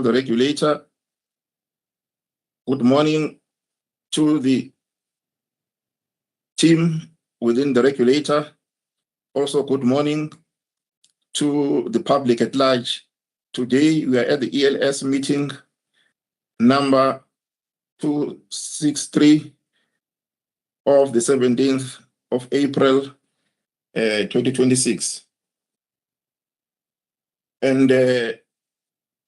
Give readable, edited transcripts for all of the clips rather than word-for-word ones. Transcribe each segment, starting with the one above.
the regulator. Good morning to the team within the regulator. Also, good morning to the public at large. Today, we are at the ELS meeting number 263 of the 17th of April, 2026. And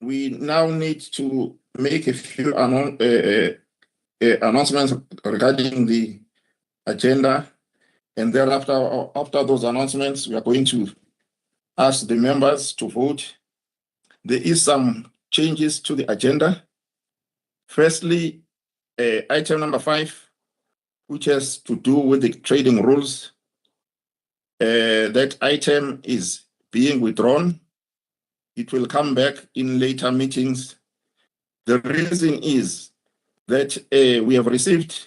we now need to make a few announcements regarding the agenda. And thereafter, after those announcements, we are going to ask the members to vote. There is some changes to the agenda. Firstly, item number 5, which has to do with the trading rules. That item is being withdrawn. It will come back in later meetings. The reason is that we have received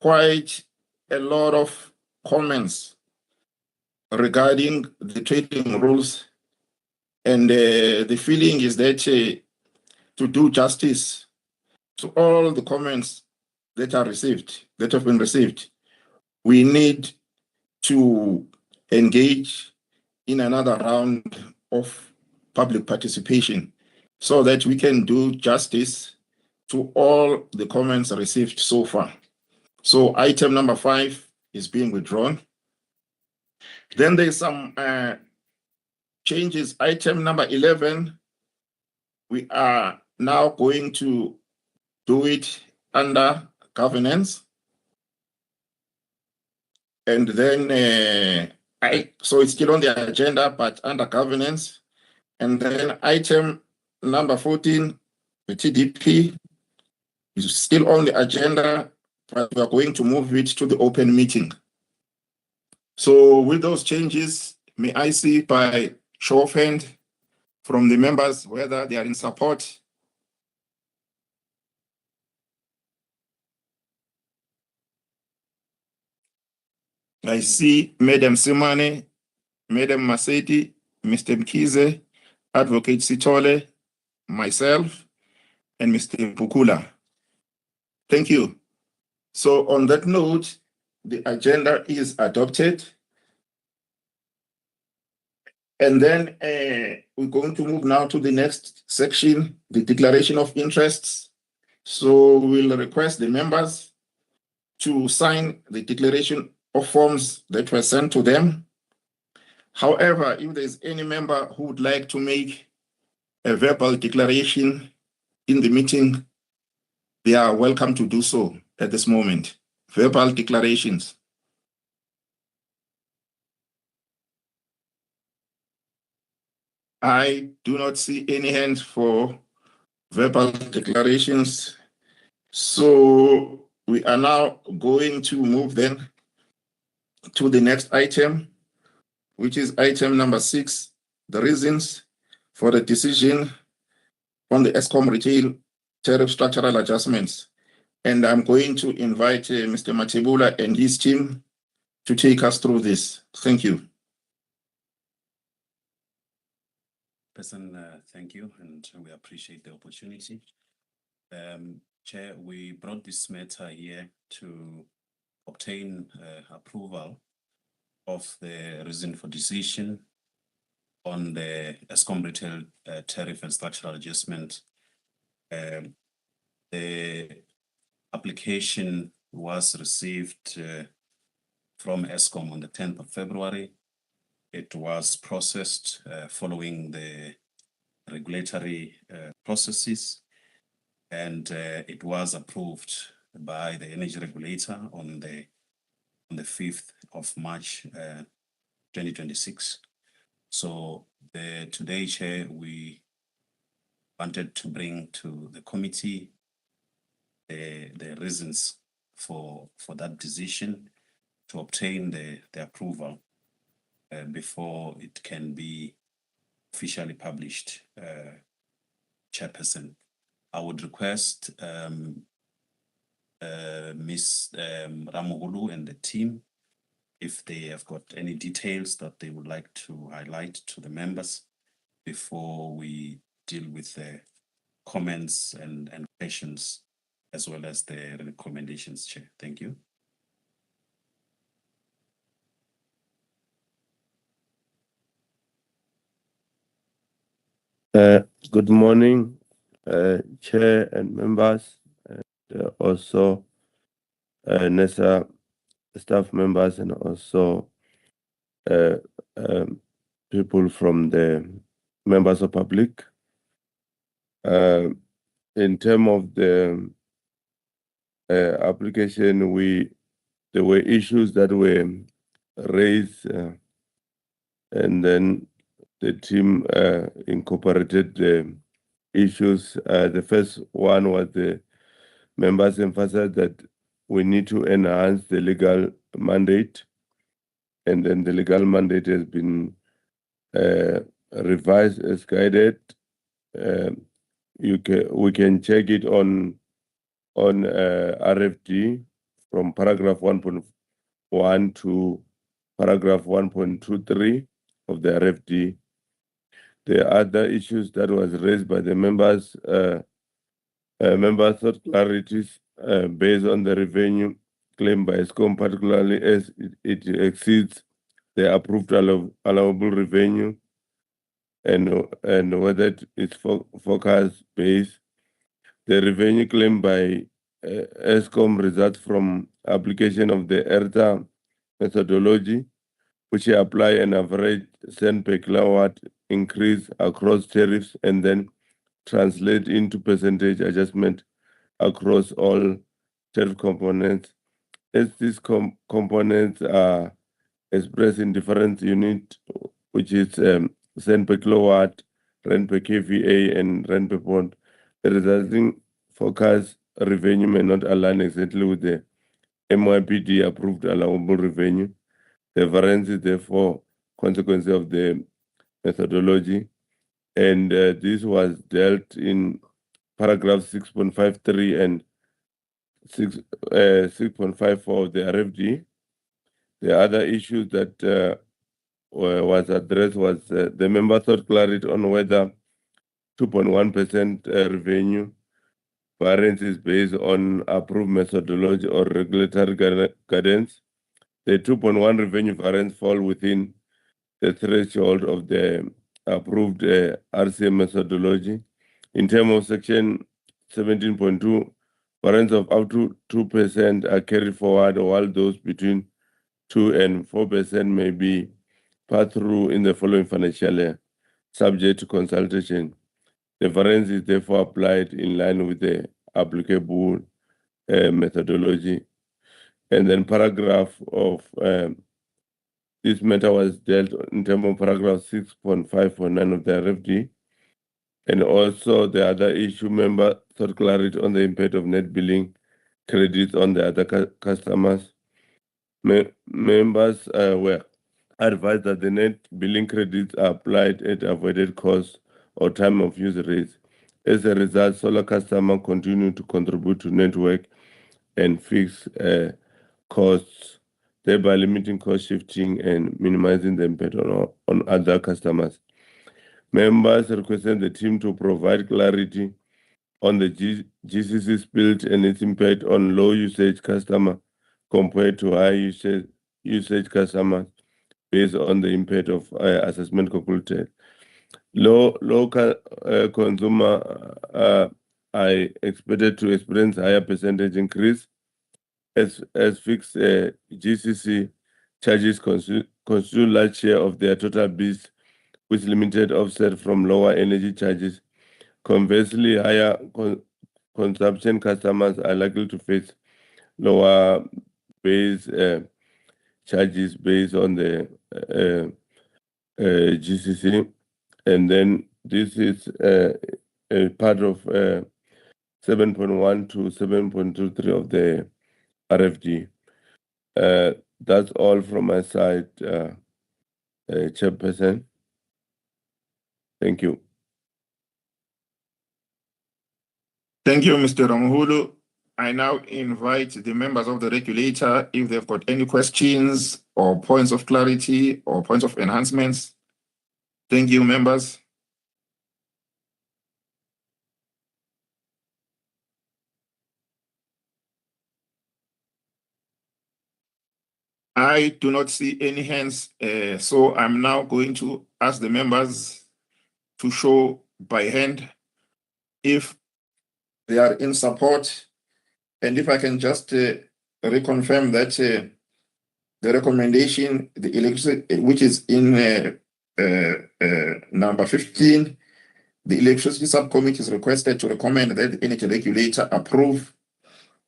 quite a lot of comments regarding the trading rules, and the feeling is that to do justice to all the comments that have been received, we need to engage in another round of public participation so that we can do justice to all the comments received so far. So item number 5 is being withdrawn. Then there's some changes. Item number 11, we are now going to do it under governance. And then, so it's still on the agenda, but under governance. And then item number 14, the TDP, is still on the agenda, but we are going to move it to the open meeting. So with those changes, may I see by show of hand from the members whether they are in support? I see Madam Simane, Madam Maseti, Mr. Mkize, Advocate Sitole, myself, and Mr. Pukula. Thank you. So on that note, the agenda is adopted. And then we're going to move now to the next section, the declaration of interests. So we'll request the members to sign the declaration of forms that were sent to them. However, if there's any member who would like to make a verbal declaration in the meeting, they are welcome to do so at this moment. Verbal declarations. I do not see any hands for verbal declarations. So we are now going to move then to the next item, which is item number 6, the reasons for the decision on the Eskom retail tariff structural adjustments. And I'm going to invite Mr. Matebula and his team to take us through this. Thank you. Thank you, and we appreciate the opportunity. Chair, we brought this matter here to obtain approval of the reason for decision on the Eskom retail tariff and structural adjustment. The application was received from Eskom on the 10th of February. It was processed following the regulatory processes, and it was approved by the energy regulator on the 5th of March 2026. So today, Chair, we wanted to bring to the committee the reasons for that decision to obtain the approval before it can be officially published. Chairperson, I would request Ms. Ramohulu and the team, if they have got any details that they would like to highlight to the members before we deal with the comments and questions, as well as the recommendations, Chair. Thank you. Good morning, Chair and members, and also NESA staff members, and also people from the members of public. In terms of the application, there were issues that were raised, and then the team incorporated the issues. The first one was the members emphasized that we need to enhance the legal mandate, and then the legal mandate has been revised as guided. We can check it on RFD from paragraph 1.1 to paragraph 1.23 of the RFD. The other issues that was raised by the members, members sought clarities based on the revenue claimed by ESCOM, particularly as it exceeds the approved allowable revenue, and whether it's forecast based. The revenue claimed by ESCOM results from application of the ERTA methodology, which apply an average cent per kilowatt increase across tariffs and then translate into percentage adjustment across all tariff components. As these components are expressed in different units, which is cent per kilowatt, rand per kVA, and rand per pound, the resulting forecast revenue may not align exactly with the MYPD approved allowable revenue. The variance is therefore consequence of the methodology, and this was dealt in paragraph 6.53 and 6.54 of the RFD. The other issue that was addressed was the member sought clarity on whether 2.1% revenue variance is based on approved methodology or regulatory guidance. The 2.1 revenue variance fall within the threshold of the approved RCM methodology. In terms of section 17.2, variance of up to 2% are carried forward, while those between 2 and 4% may be passed through in the following financial year, subject to consultation. The variance is therefore applied in line with the applicable methodology. And then paragraph of this matter was dealt in terms of paragraph 6.549 of the RFD. And also the other issue, member sought clarity on the impact of net billing credits on the other customers. Members were advised that the net billing credits are applied at avoided cost or time of use rates. As a result, solar customers continue to contribute to network and fixed costs, thereby limiting cost shifting and minimizing the impact on other customers. Members requested the team to provide clarity on the GCC split and its impact on low usage customers compared to high usage customers based on the impact of assessment concluded. Low consumer are expected to experience higher percentage increase as fixed GCC charges constitute large share of their total bills, with limited offset from lower energy charges. Conversely, higher consumption customers are likely to face lower base charges based on the GCC, and then this is a part of 7.1 to 7.23 of the RFD. That's all from my side, Chairperson. Thank you. Thank you, Mr. Ramuhulu. I now invite the members of the regulator, if they've got any questions or points of clarity or points of enhancements. Thank you, members. I do not see any hands, so I'm now going to ask the members to show by hand if they are in support. And if I can just reconfirm that the recommendation, the electricity, which is in number 15, the electricity subcommittee is requested to recommend that the energy regulator approve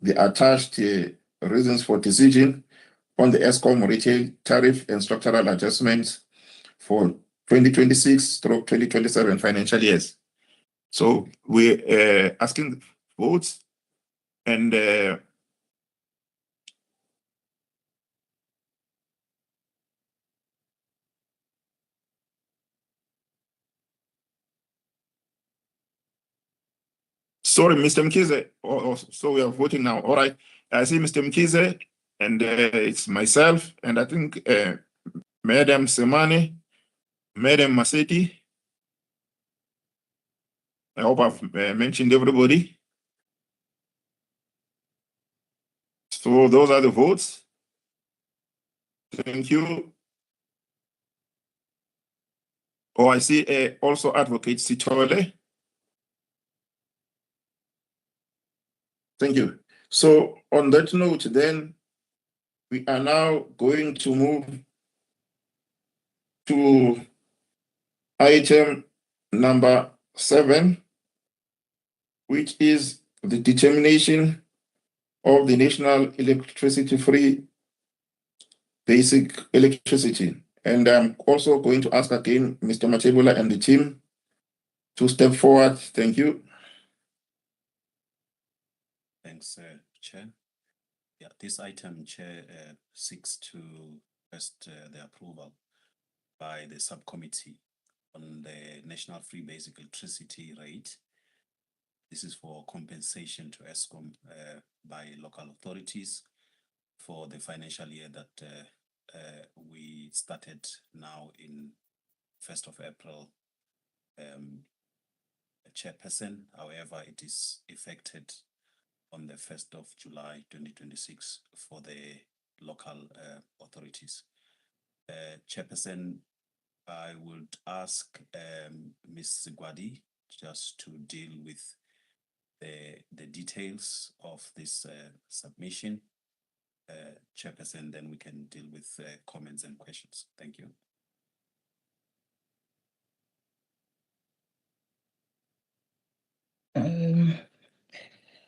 the attached reasons for decision on the ESCOM retail tariff and structural adjustments for 2026-2027 financial years. So we're asking votes, and sorry, Mr. Mkize. So we are voting now. All right. I see Mr. Mkize, and it's myself, and I think Madam Semani, Madam Maseti. I hope I've mentioned everybody. So those are the votes. Thank you. Oh, I see also Advocate Sitole. Thank you. So on that note, then we are now going to move to item number 7, which is the determination of the national electricity free basic electricity. And I'm also going to ask again Mr. Matebula and the team to step forward. Thank you. Thanks, Chair. Yeah, this item, Chair, seeks to request the approval by the subcommittee on the National Free Basic Electricity Rate. This is for compensation to ESCOM by local authorities for the financial year that we started now in 1st of April. Chairperson, however, it is effected on the 1st of July 2026 for the local authorities. Chairperson, I would ask Ms. Gwadi just to deal with the details of this submission. Chairperson, then we can deal with comments and questions. Thank you.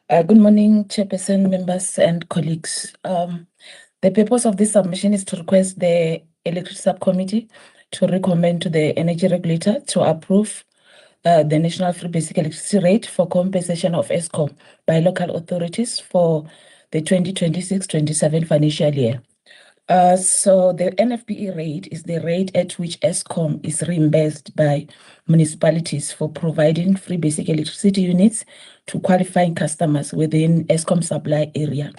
Good morning, Chairperson, members, and colleagues. The purpose of this submission is to request the Electricity Subcommittee to recommend to the Energy Regulator to approve the National Free Basic Electricity Rate for compensation of ESCOM by local authorities for the 2026-27 financial year. So the NFBE rate is the rate at which ESCOM is reimbursed by municipalities for providing free basic electricity units to qualifying customers within ESCOM supply area.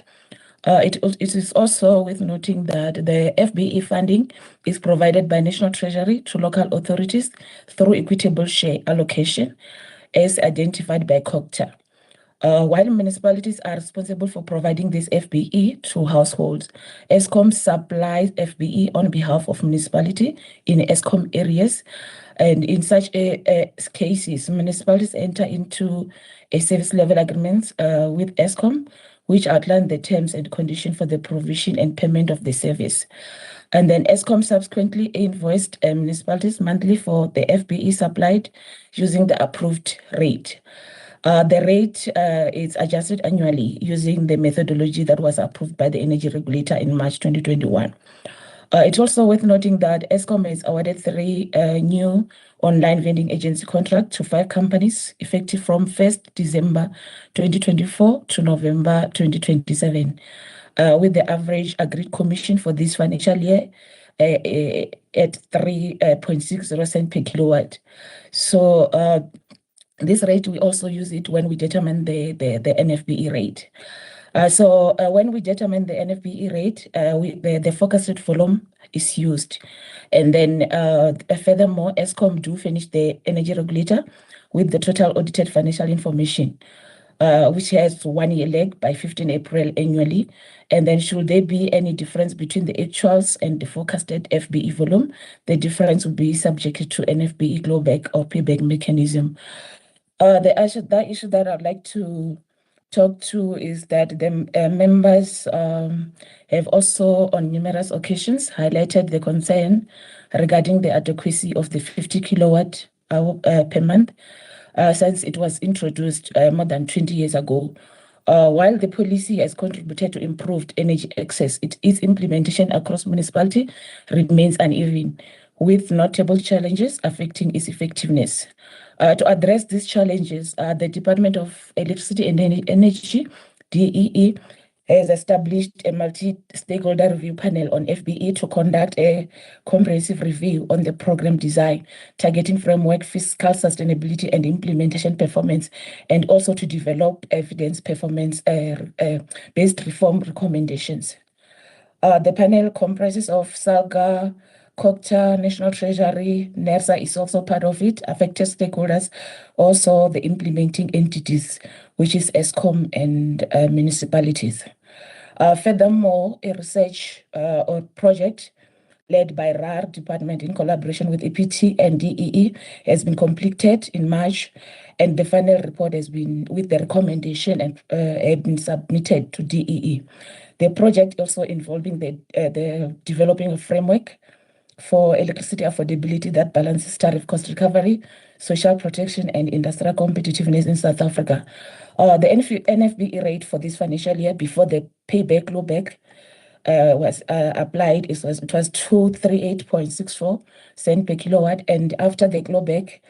It is also worth noting that the FBE funding is provided by National Treasury to local authorities through equitable share allocation as identified by COGTA. While municipalities are responsible for providing this FBE to households, ESCOM supplies FBE on behalf of municipality in ESCOM areas. And in such cases, municipalities enter into a service level agreements with ESCOM, which outline the terms and conditions for the provision and payment of the service. And then ESCOM subsequently invoiced municipalities monthly for the FBE supplied using the approved rate. The rate is adjusted annually using the methodology that was approved by the Energy Regulator in March 2021. It's also worth noting that ESCOM has awarded 3 new online vending agency contracts to 5 companies effective from 1st December 2024 to November 2027, with the average agreed commission for this financial year at 3.60 cents per kilowatt. So this rate, we also use it when we determine the NFBE rate. So when we determine the NFBE rate, the forecasted volume is used. And then furthermore, ESCOM do finish the Energy Regulator with the total audited financial information. which has 1 year lag by 15 April annually. And then should there be any difference between the actuals and the forecasted FBE volume, the difference will be subjected to NFBE clawback or payback mechanism. The issue that I'd like to talk to is that the members have also on numerous occasions highlighted the concern regarding the adequacy of the 50 kilowatt hour per month since it was introduced more than 20 years ago. While the policy has contributed to improved energy access, its implementation across municipality remains uneven, with notable challenges affecting its effectiveness. To address these challenges, the Department of Electricity and Energy, DEE, has established a multi-stakeholder review panel on FBE to conduct a comprehensive review on the program design, targeting framework, fiscal sustainability, and implementation performance, and also to develop evidence performance-based reform recommendations. The panel comprises of SALGA, COCTA, National Treasury, NERSA is also part of it, affected stakeholders, also the implementing entities, which is ESCOM and municipalities. Furthermore, a research or project led by RAR department in collaboration with EPT and DEE has been completed in March, and the final report has been with the recommendation and have been submitted to DEE. The project also involving the developing a framework for electricity affordability that balances tariff cost recovery, social protection, and industrial competitiveness in South Africa. The NFBE rate for this financial year before the payback clawback was applied, it was 238.64 cents per kilowatt, and after the clawback,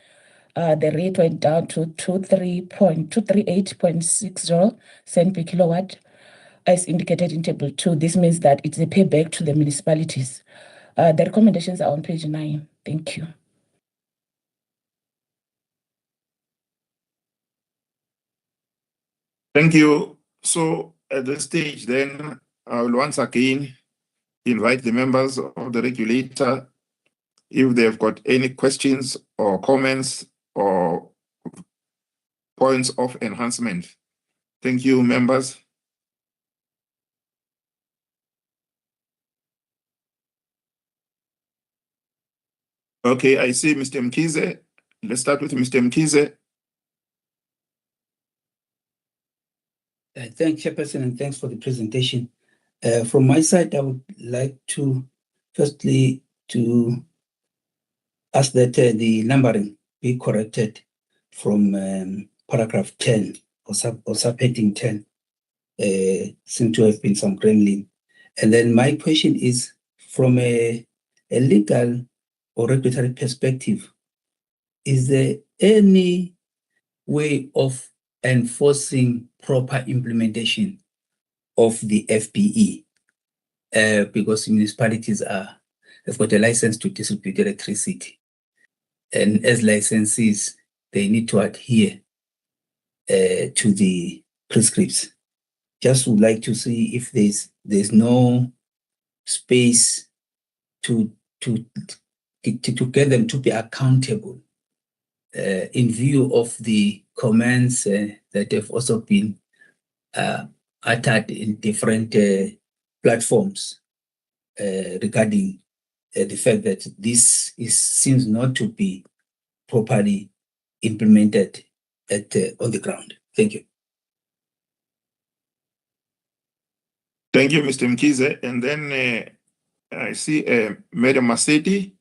the rate went down to 238.60 cents per kilowatt, as indicated in Table 2. This means that it's a payback to the municipalities. The recommendations are on page 9. Thank you. Thank you. So at this stage, then, I will once again invite the members of the regulator, if they've got any questions or comments or points of enhancement. Thank you, members. Okay, I see Mr. Mkize. Let's start with Mr. Mkize. Thanks, Chairperson, and thanks for the presentation. From my side, I would like to firstly to ask that the numbering be corrected from paragraph 10 or subheading 10. Seem to have been some gremlin. And then my question is, from a legal or regulatory perspective, is there any way of enforcing proper implementation of the FBE? Because municipalities have got a license to distribute electricity. And as licensees, they need to adhere to the prescripts. Just would like to see if there's no space to get them to be accountable in view of the comments that have also been uttered in different platforms regarding the fact that this seems not to be properly implemented on the ground. Thank you. Thank you, Mr. Mkize. And then I see Madam Maseti.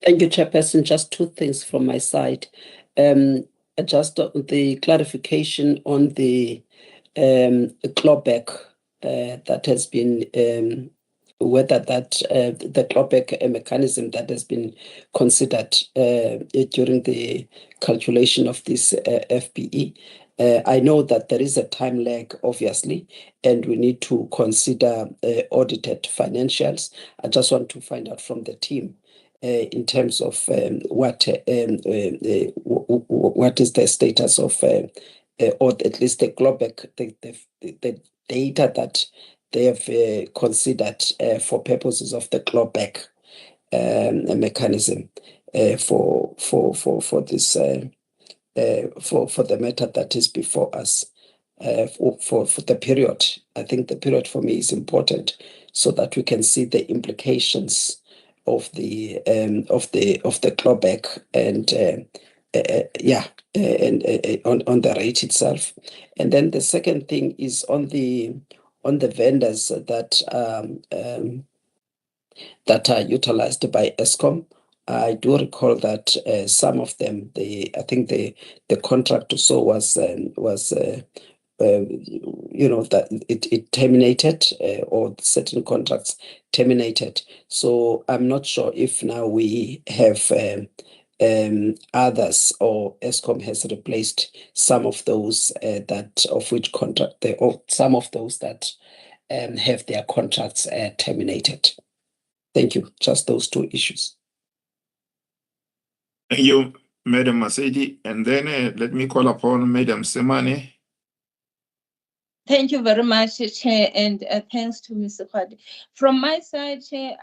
Thank you, Chairperson. Just two things from my side. Just the clarification on the clawback that has been, whether that the clawback mechanism that has been considered during the calculation of this FBE. I know that there is a time lag, obviously, and we need to consider audited financials. I just want to find out from the team in terms of what is the status of, or at least the clawback, the data that they have considered for purposes of the clawback mechanism for this for the matter that is before us. For the period, I think the period for me is important, so that we can see the implications of the clawback and on the rate itself. And then the second thing is on the vendors that are utilized by ESCOM. I do recall that some of them, I think the contract or so was that it terminated, or certain contracts terminated. So I'm not sure if now we have others, or ESCOM has replaced some of those some of those that have their contracts terminated. Thank you. Just those two issues. Thank you, Madam Masedi. And then let me call upon Madam Semane. Thank you very much, Chair, and thanks to Mr. Kwadi. From my side, Chair,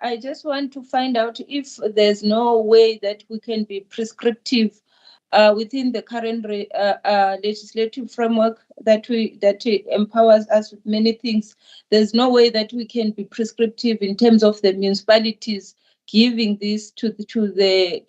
I just want to find out if there's no way that we can be prescriptive within the current legislative framework that empowers us with many things. There's no way that we can be prescriptive in terms of the municipalities giving this to the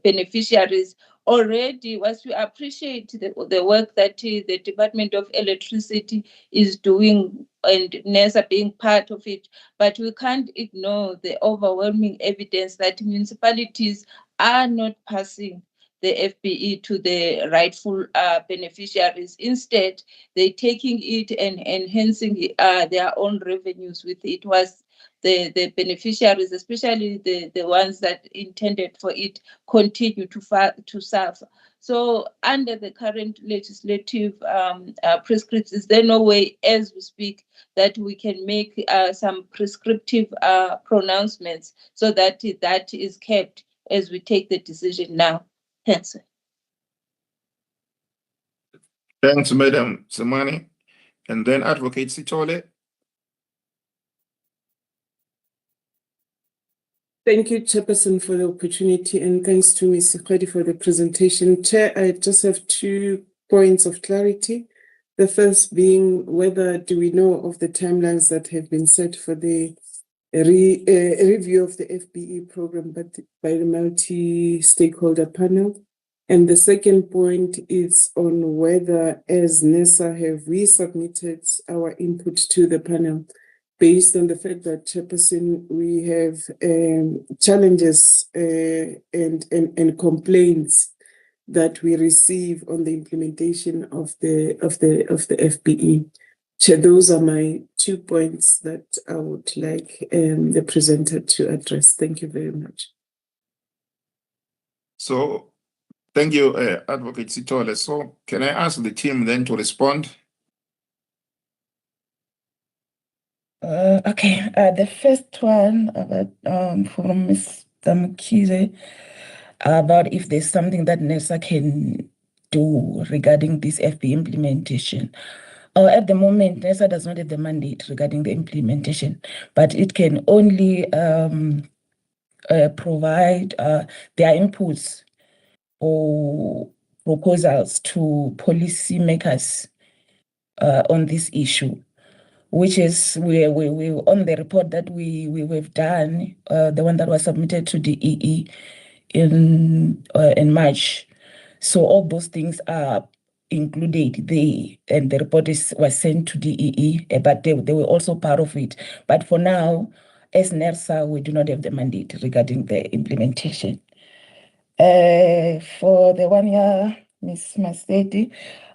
beneficiaries. Already, whilst we appreciate the work that the Department of Electricity is doing and NESA being part of it, but we can't ignore the overwhelming evidence that municipalities are not passing the FBE to the rightful beneficiaries. Instead, they're taking it and enhancing their own revenues with it. Was the beneficiaries, especially the ones that intended for it, continue to suffer. So under the current legislative prescripts, is there no way, as we speak, that we can make some prescriptive pronouncements so that that is kept as we take the decision now? Thanks. Thanks, Madam Semane. And then Advocate Sitole. Thank you, Chairperson, for the opportunity, and thanks to Ms. Kwadi for the presentation. Chair, I just have 2 points of clarity. The first being, whether do we know of the timelines that have been set for the review of the FBE program by the multi-stakeholder panel? And the second point is on whether, as NESA, have we submitted our input to the panel, based on the fact that, Chairperson, we have challenges and complaints that we receive on the implementation of the FBE. Chair, those are my 2 points that I would like the presenter to address. Thank you very much. So, thank you, Advocate Sitole. So, can I ask the team then to respond? Okay, the first one about from Mr. Mkhize about if there's something that NESA can do regarding this FB implementation. At the moment, NESA does not have the mandate regarding the implementation, but it can only provide their inputs or proposals to policymakers on this issue, which is we on the report that we've done, the one that was submitted to the EE in March. So all those things are included there, and the report was sent to DEE, but they were also part of it. But for now, as NERSA, we do not have the mandate regarding the implementation. For the 1 year, Ms. Masedi,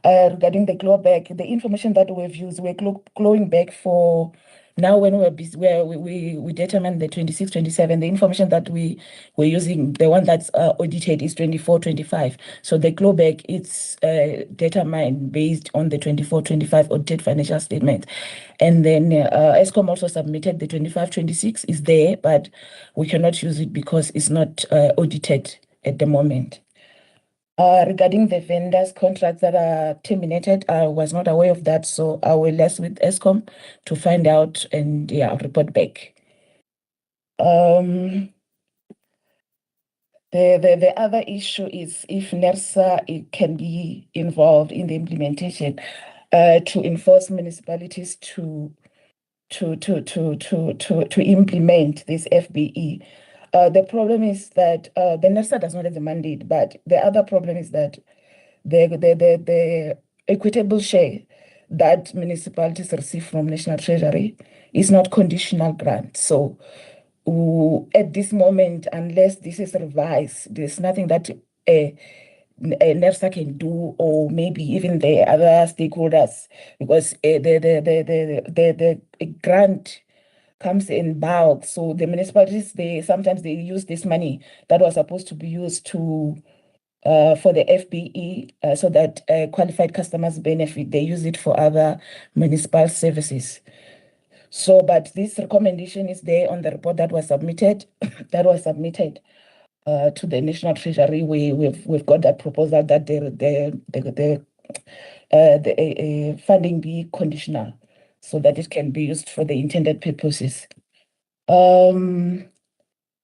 regarding the clawback, the information that we've used, we're clawing back for now when we determine the 26, 27, the information that we're using, the one that's audited is 24, 25. So the clawback, it's determined based on the 24, 25 audited financial statement. And then ESCOM also submitted the 25, 26 is there, but we cannot use it because it's not audited at the moment. Regarding the vendors' contracts that are terminated, I was not aware of that, so I will liaise with ESCOM to find out and I'll report back. The other issue is if NERSA it can be involved in the implementation to enforce municipalities to implement this FBE. The problem is that the NERSA does not have the mandate, but the other problem is that the equitable share that municipalities receive from National Treasury is not conditional grant. So at this moment, unless this is revised, there's nothing that NERSA can do, or maybe even the other stakeholders, because the grant comes in bulk. So the municipalities, sometimes they use this money that was supposed to be used to for the FBE, so that qualified customers benefit. They use it for other municipal services. So, but this recommendation is there on the report that was submitted, to the National Treasury. We've got that proposal that the funding be conditional, so that it can be used for the intended purposes. The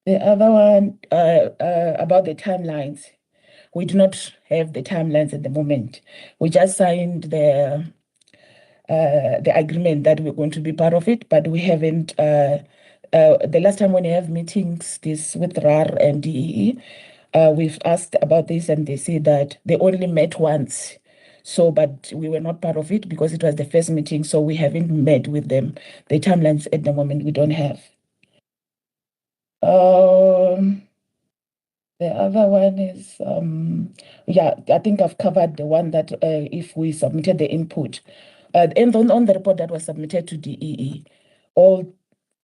other one about the timelines. We do not have the timelines at the moment. We just signed the agreement that we're going to be part of it, but we haven't. The last time when we have meetings this with RAR and DEE, we've asked about this, and they say that they only met once. So, but we were not part of it because it was the first meeting, so we haven't met with them. The timelines at the moment we don't have. The other one is, yeah, I think I've covered the one that if we submitted the input, and on the report that was submitted to DEE, all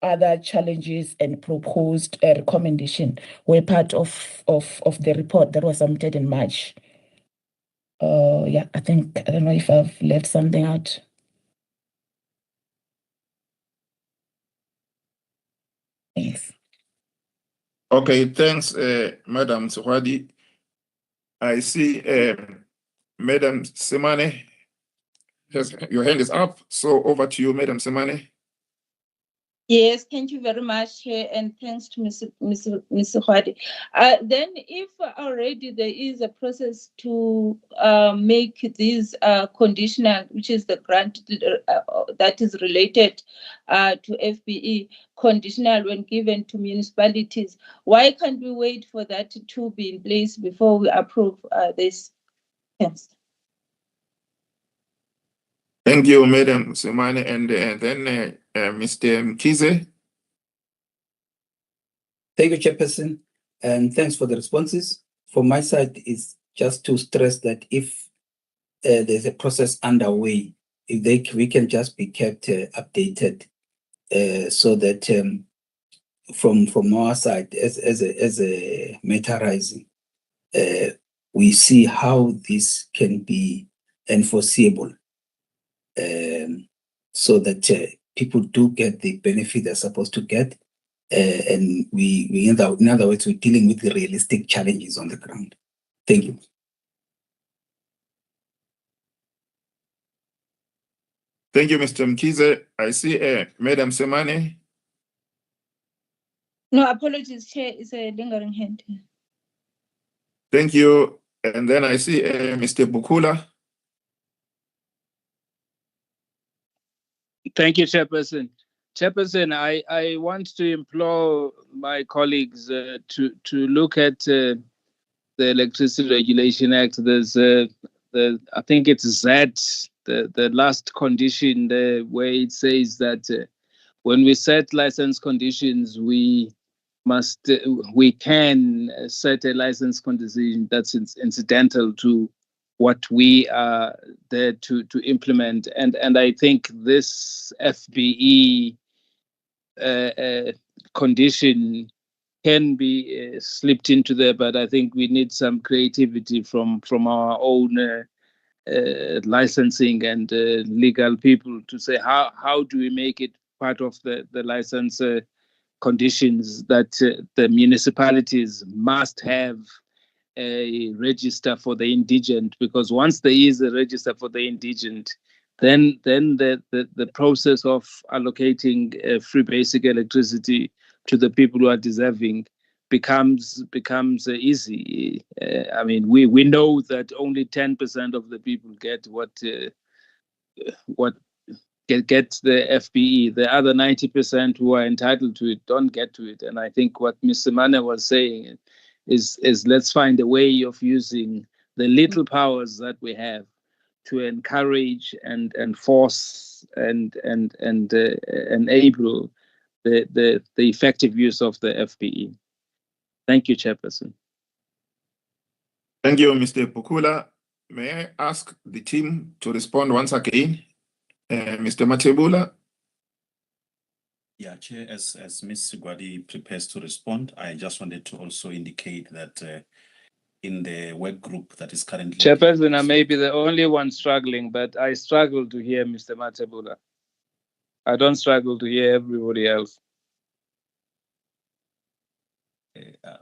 other challenges and proposed recommendation were part of the report that was submitted in March. Yeah, I don't know if I've left something out. Thanks. Okay, thanks, Madam Suhadi. I see Madam Semane. Yes, your hand is up. So over to you, Madam Semane. Yes, thank you very much, and thanks to Ms. Hwadi. Then if already there is a process to make these conditional, which is the grant that is related to FBE, conditional when given to municipalities, why can't we wait for that to be in place before we approve this? Thanks. Thank you, Madam Semane, and then Mr. Mkize. Thank you, Chairperson, and thanks for the responses. From my side, is just to stress that if there's a process underway, we can just be kept updated, so that from our side, as a matter rising, we see how this can be enforceable, so that people do get the benefit they're supposed to get. And we in other words, we're dealing with the realistic challenges on the ground. Thank you. Thank you, Mr. Mkize. I see Madam Semane. No, apologies, Chair, is a lingering hand. Thank you. And then I see Mr. Bukula. Thank you, Chairperson. Chairperson, I want to implore my colleagues to look at the Electricity Regulation Act. There's I think it's Z, the last condition there, where it says that when we set license conditions, we can set a license condition that's incidental to what we are there to implement. And I think this FBE condition can be slipped into there, but I think we need some creativity from our own licensing and legal people to say how do we make it part of the license conditions that the municipalities must have a register for the indigent, because once there is a register for the indigent, then the process of allocating free basic electricity to the people who are deserving becomes easy. I mean, we know that only 10% of the people get what get the FBE. The other 90% who are entitled to it don't get to it. And I think what Mr. Mane was saying is let's find a way of using the little powers that we have to encourage and force and enable the effective use of the FBE. Thank you, Chairperson. Thank you, Mr. Pukula. May I ask the team to respond once again? Mr. Matebula? Yeah, Chair, as Ms. Gwadi prepares to respond, I just wanted to also indicate that in the work group that is currently... Chairperson, I may be the only one struggling, but I struggle to hear Mr. Matebula. I don't struggle to hear everybody else.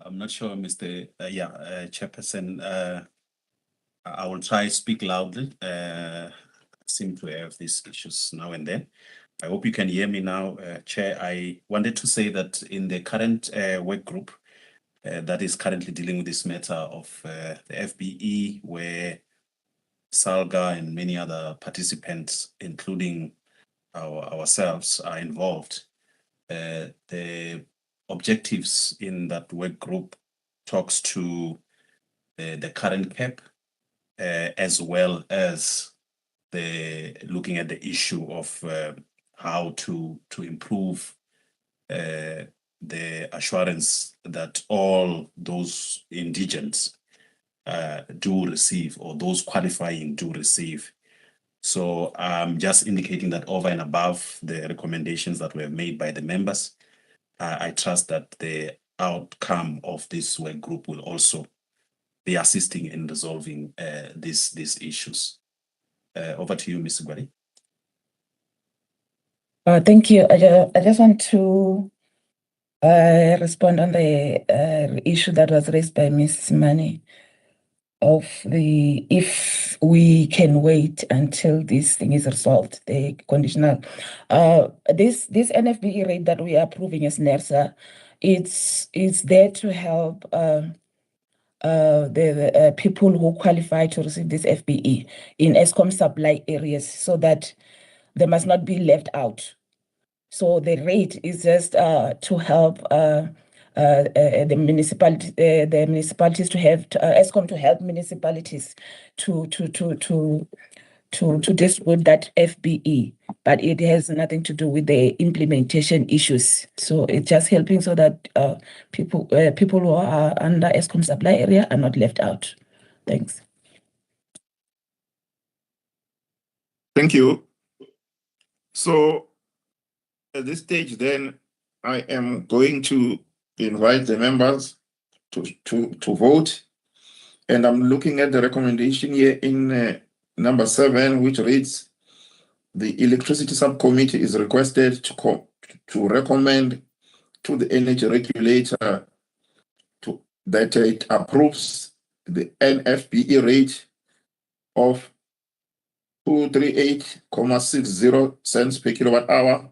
I'm not sure, Mr. Chairperson, I will try to speak loudly. I seem to have these issues now and then. I hope you can hear me now, Chair. I wanted to say that in the current work group that is currently dealing with this matter of the FBE, where SALGA and many other participants, including ourselves, are involved, the objectives in that work group talks to the current cap, as well as looking at the issue of how to improve the assurance that all those indigents do receive, or those qualifying do receive. So I'm just indicating that over and above the recommendations that were made by the members, I trust that the outcome of this work group will also be assisting in resolving these issues. Over to you, Ms. Gwadi. Thank you. I just want to respond on the issue that was raised by Ms. Mane of if we can wait until this thing is resolved, the conditional. This NFBE rate that we are approving as NERSA, it's there to help the people who qualify to receive this FBE in ESCOM supply areas, so that they must not be left out. So the rate is just to help the municipalities to have ESCOM to help municipalities to distribute that FBE, but it has nothing to do with the implementation issues. So it's just helping so that people who are under ESCOM supply area are not left out. Thanks. Thank you. So at this stage, then, I am going to invite the members to vote. And I'm looking at the recommendation here in number 7, which reads, the Electricity Subcommittee is requested to recommend to the energy regulator that it approves the NFBE rate of 238.60 cents per kilowatt hour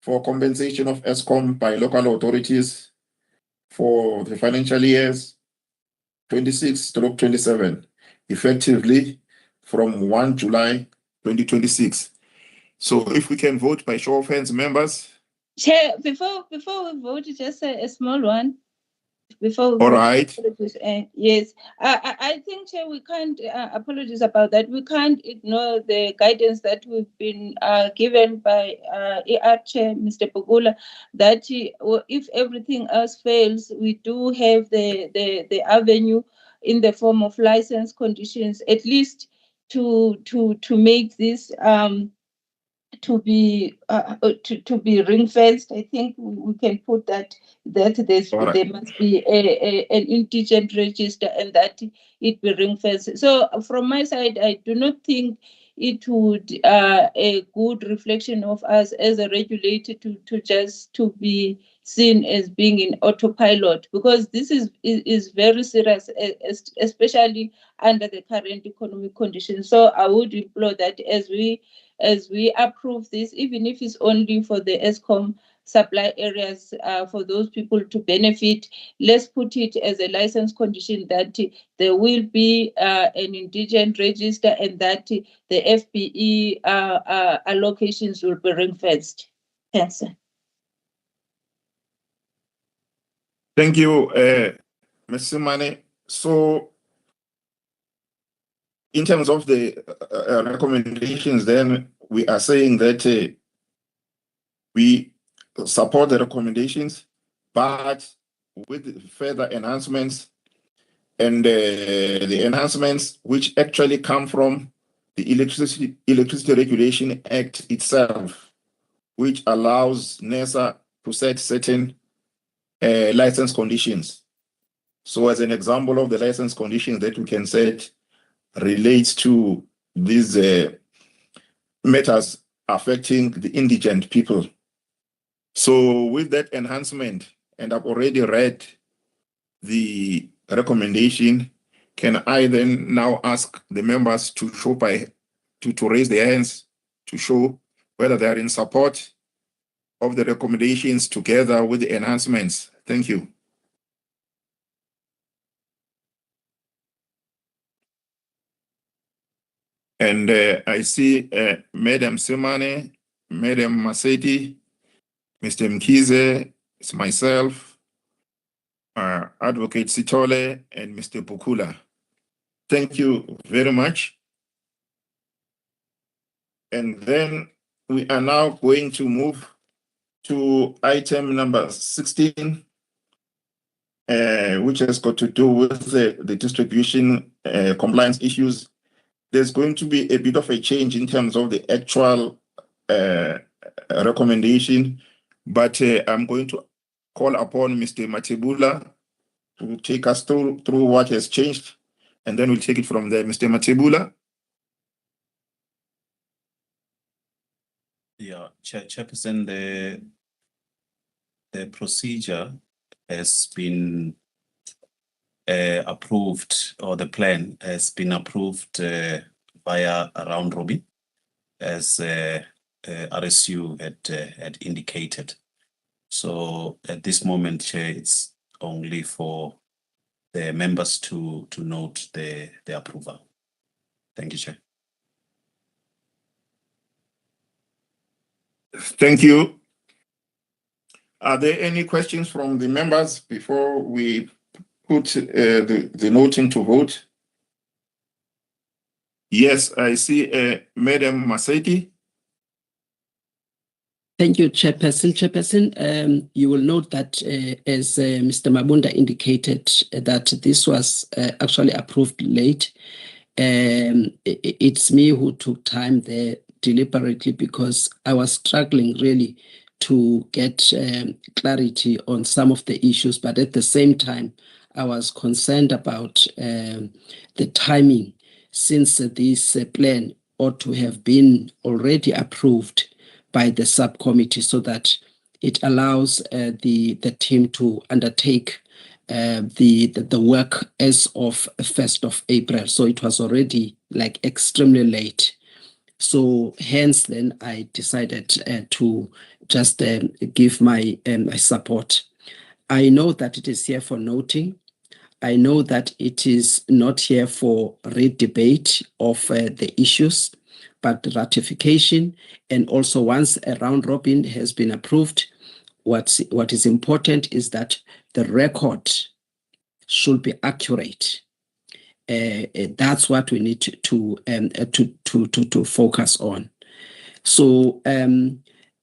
for compensation of ESCOM by local authorities for the financial years 26/27, effectively from 1 July 2026. So if we can vote by show of hands, members. Chair, before we vote, just a small one. Before we All vote, right. yes, I think, Chair, we can't, apologies about that, we can't ignore the guidance that we've been given by ER Chair, Mr. Pukula, that if everything else fails, we do have the avenue in the form of license conditions, at least to make this to be ring-fenced. I think we can put that there must be an indigent register, and that it be ring-fenced. So from my side, I do not think it would a good reflection of us as a regulator to be seen as being in autopilot, because this is very serious, especially under the current economic conditions. So I would implore that as we approve this, even if it's only for the ESCOM supply areas for those people to benefit. Let's put it as a license condition that there will be an indigent register and that the FBE allocations will be ring-fenced. Thanks. Thank you, Ms. Simane. So, in terms of the recommendations, then we are saying that we support the recommendations, but with further enhancements, and the enhancements which actually come from the Electricity Regulation Act itself, which allows NERSA to set certain license conditions. So as an example of the license conditions that we can set relates to these matters affecting the indigent people. So with that enhancement, and I've already read the recommendation, can I then now ask the members to show to raise their hands to show whether they are in support of the recommendations together with the enhancements? Thank you. And I see Madam Simane, Madam Maseti, Mr. Mkize, it's myself, Advocate Sitole, and Mr. Pukula. Thank you very much. And then we are now going to move to item number 16, which has got to do with the distribution compliance issues. There's going to be a bit of a change in terms of the actual recommendation, but I'm going to call upon Mr. Matebula to take us through what has changed, and then we'll take it from there. Mr. Matebula. Yeah, Chairperson, the procedure has been approved, or the plan has been approved via a round robin, as RSU had indicated. So at this moment, Chair, it's only for the members to note the approval. Thank you, Chair. Thank you. Are there any questions from the members before we put the note into vote? Yes, I see Madam Maseti. Thank you, Chairperson. Chairperson, you will note that as Mr. Mabunda indicated, that this was actually approved late. It's me who took time there deliberately because I was struggling really to get clarity on some of the issues, but at the same time, I was concerned about the timing, since this plan ought to have been already approved by the subcommittee, so that it allows the team to undertake the work as of 1st of April. So it was already like extremely late. So hence then I decided to just give my support. I know that it is here for noting. I know that it is not here for re-debate of the issues, but ratification. And also once a round robin has been approved, what is important is that the record should be accurate. That's what we need to focus on. So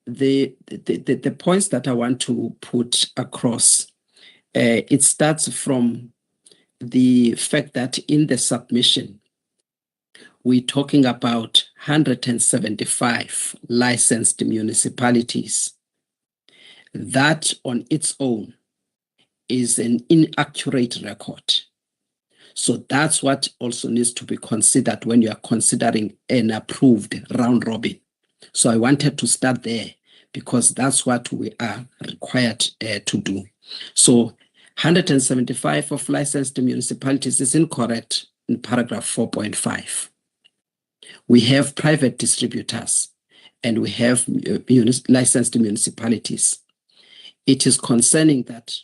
the points that I want to put across, it starts from the fact that in the submission, we're talking about 175 licensed municipalities. That on its own is an inaccurate record. So that's what also needs to be considered when you are considering an approved round robin. So I wanted to start there because that's what we are required to do. So 175 of licensed municipalities is incorrect in paragraph 4.5. We have private distributors and we have licensed municipalities. It is concerning that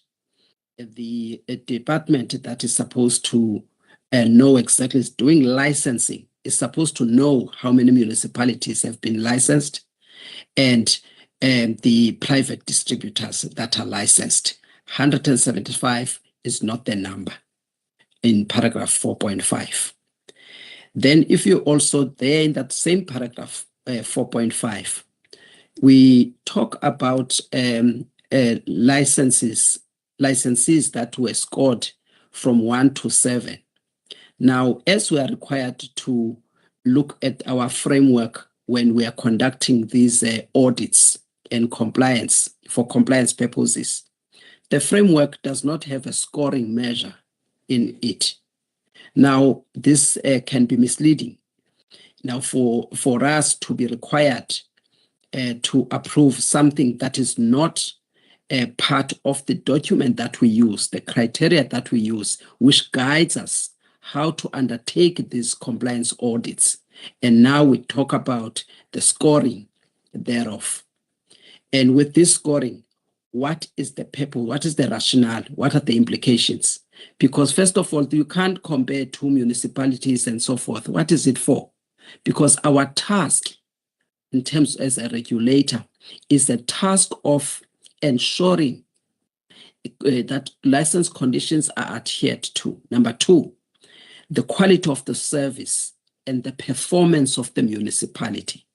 the department that is supposed to know exactly is doing licensing is supposed to know how many municipalities have been licensed and the private distributors that are licensed. 175 is not the number in paragraph 4.5. Then if you also there in that same paragraph 4.5, we talk about licenses that were scored from 1 to 7. Now, as we are required to look at our framework when we are conducting these audits and compliance for compliance purposes, the framework does not have a scoring measure in it. Now, this can be misleading. Now, for us to be required to approve something that is not a part of the document that we use, the criteria that we use, which guides us how to undertake these compliance audits. And now we talk about the scoring thereof. And with this scoring, what is the purpose? What is the rationale? What are the implications? Because first of all, you can't compare two municipalities and so forth. What is it for? Because our task in terms as a regulator is the task of ensuring that license conditions are adhered to. Number two, the quality of the service and the performance of the municipality.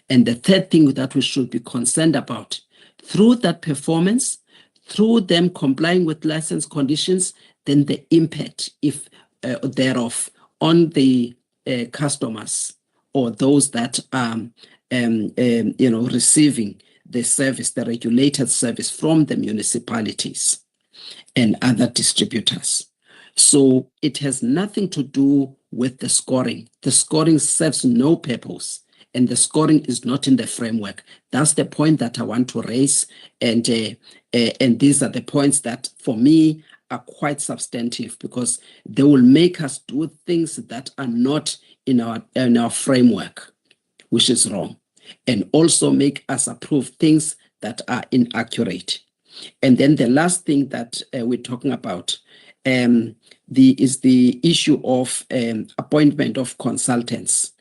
And the third thing that we should be concerned about, through that performance, through them complying with license conditions, then the impact thereof on the customers or those that are receiving the service, the regulated service from the municipalities and other distributors. So it has nothing to do with the scoring. The scoring serves no purpose, and the scoring is not in the framework. That's the point that I want to raise, and these are the points that, for me, are quite substantive because they will make us do things that are not in our framework, which is wrong, and also make us approve things that are inaccurate. And then the last thing that we're talking about is the issue of appointment of consultants.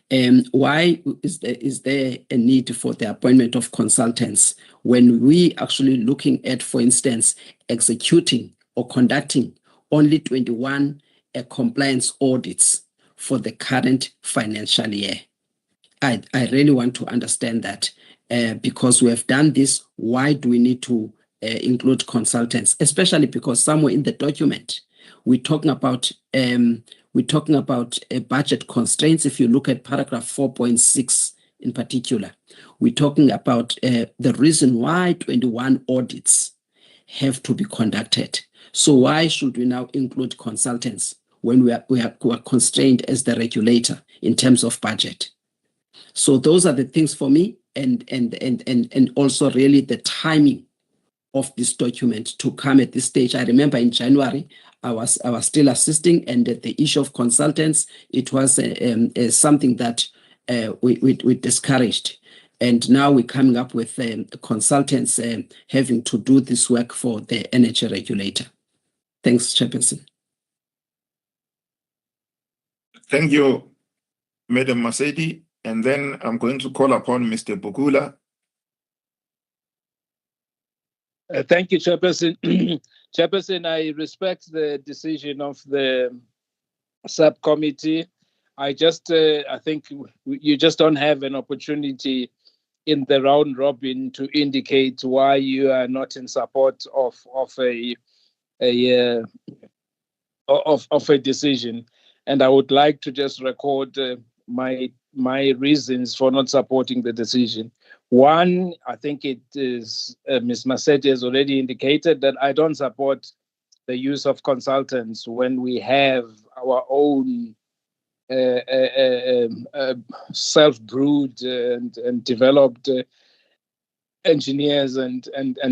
Why is there a need for the appointment of consultants when we actually looking at, for instance, executing or conducting only 21 compliance audits for the current financial year? I really want to understand that because we have done this, why do we need to include consultants? Especially because somewhere in the document, we're talking about budget constraints. If you look at paragraph 4.6 in particular, we're talking about the reason why 21 audits have to be conducted. So why should we now include consultants when we are constrained as the regulator in terms of budget? So those are the things for me, and also really the timing of this document to come at this stage. I remember in January, I was still assisting, and the issue of consultants, it was something that we discouraged. And now we're coming up with consultants having to do this work for the energy regulator. Thanks, Chairperson. Thank you, Madam Masedi. And then I'm going to call upon Mr. Bugula. Thank you, Chairperson. Chairperson, I respect the decision of the subcommittee. I think you just don't have an opportunity in the round robin to indicate why you are not in support of a decision. And I would like to just record my reasons for not supporting the decision. One, I think it is, Ms. Masedi has already indicated that I don't support the use of consultants when we have our own self-brewed and developed engineers and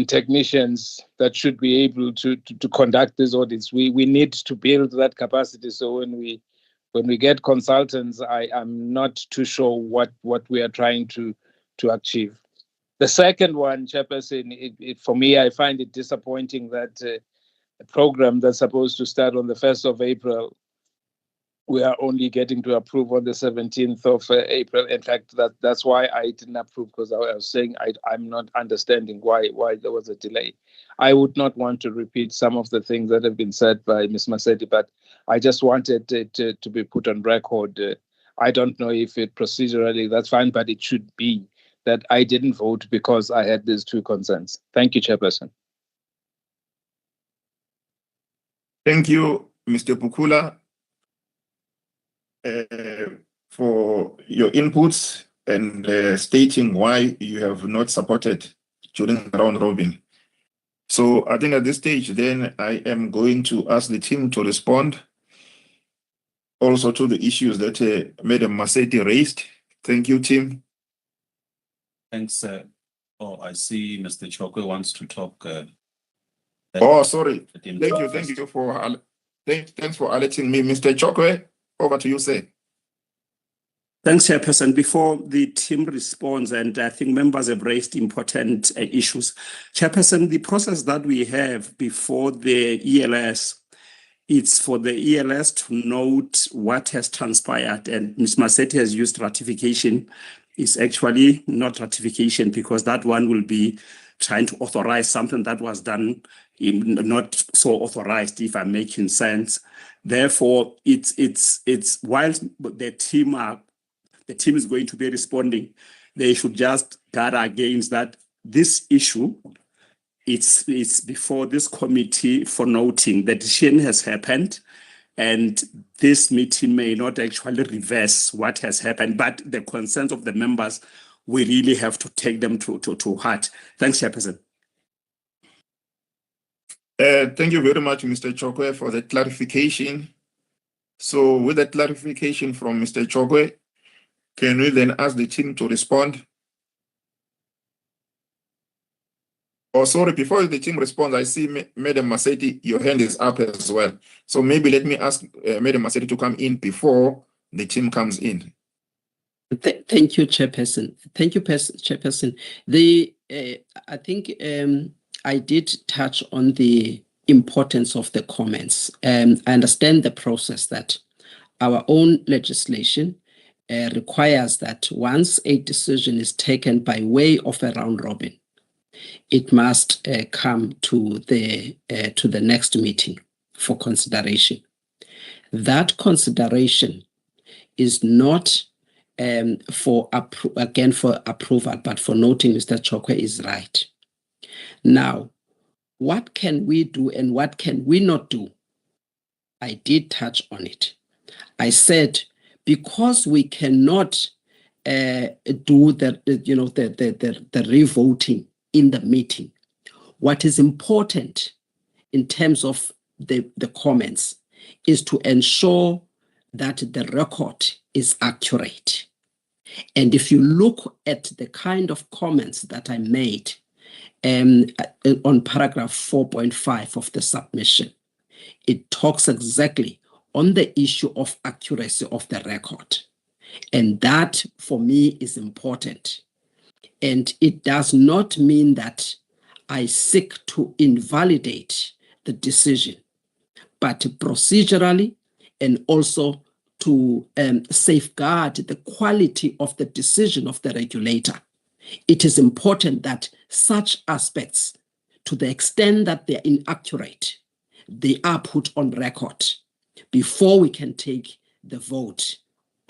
technicians that should be able to conduct these audits. We need to build that capacity. So when we get consultants, I'm not too sure what we are trying to achieve. The second one, Chairperson, for me, I find it disappointing that a program that's supposed to start on the 1st of April, we are only getting to approve on the 17th of April. In fact, that's why I didn't approve, because I was saying I'm not understanding why there was a delay. I would not want to repeat some of the things that have been said by Ms. Maseti, but I just wanted it to be put on record. I don't know if it procedurally, that's fine, but it should be that I didn't vote because I had these two concerns. Thank you, Chairperson. Thank you, Mr. Pukula, for your inputs and stating why you have not supported during the round robin. So I think at this stage, then I am going to ask the team to respond also to the issues that Madam Maseti raised. Thank you, team. Thanks. I see Mr. Chokwe wants to talk. Sorry. Thank you for thanks for alerting me, Mr. Chokwe. Over to you, sir. Thanks, Chairperson. Before the team responds, and I think members have raised important issues. Chairperson, the process that we have before the ELS, it's for the ELS to note what has transpired, and Ms. Maseti has used ratification. It's actually not ratification, because that one will be trying to authorize something that was done not so authorized, if I'm making sense. Therefore, it's while the team is going to be responding, they should just guard against that. This issue, it's before this committee for noting the decision has happened, and this meeting may not actually reverse what has happened, but the concerns of the members, we really have to take them to heart. Thanks, Chairperson. Thank you very much, Mr. Chokwe, for the clarification. So with the clarification from Mr. Chokwe, can we then ask the team to respond? Sorry, before the team responds, I see Madam Maseti, your hand is up as well. So maybe let me ask Madam Maseti to come in before the team comes in. Thank you, Chairperson. Thank you, Chairperson. I think I did touch on the importance of the comments. I understand the process that our own legislation requires that once a decision is taken by way of a round robin, it must come to the next meeting for consideration. That consideration is not for approval, but for noting Mr. Chokwe is right. Now, what can we do and what can we not do? I did touch on it. I said, because we cannot do the revoting in the meeting, what is important in terms of the comments is to ensure that the record is accurate. And if you look at the kind of comments that I made on paragraph 4.5 of the submission, it talks exactly on the issue of accuracy of the record. And that, for me, is important. And it does not mean that I seek to invalidate the decision, but procedurally and also to safeguard the quality of the decision of the regulator. It is important that such aspects, to the extent that they are inaccurate, they are put on record before we can take the vote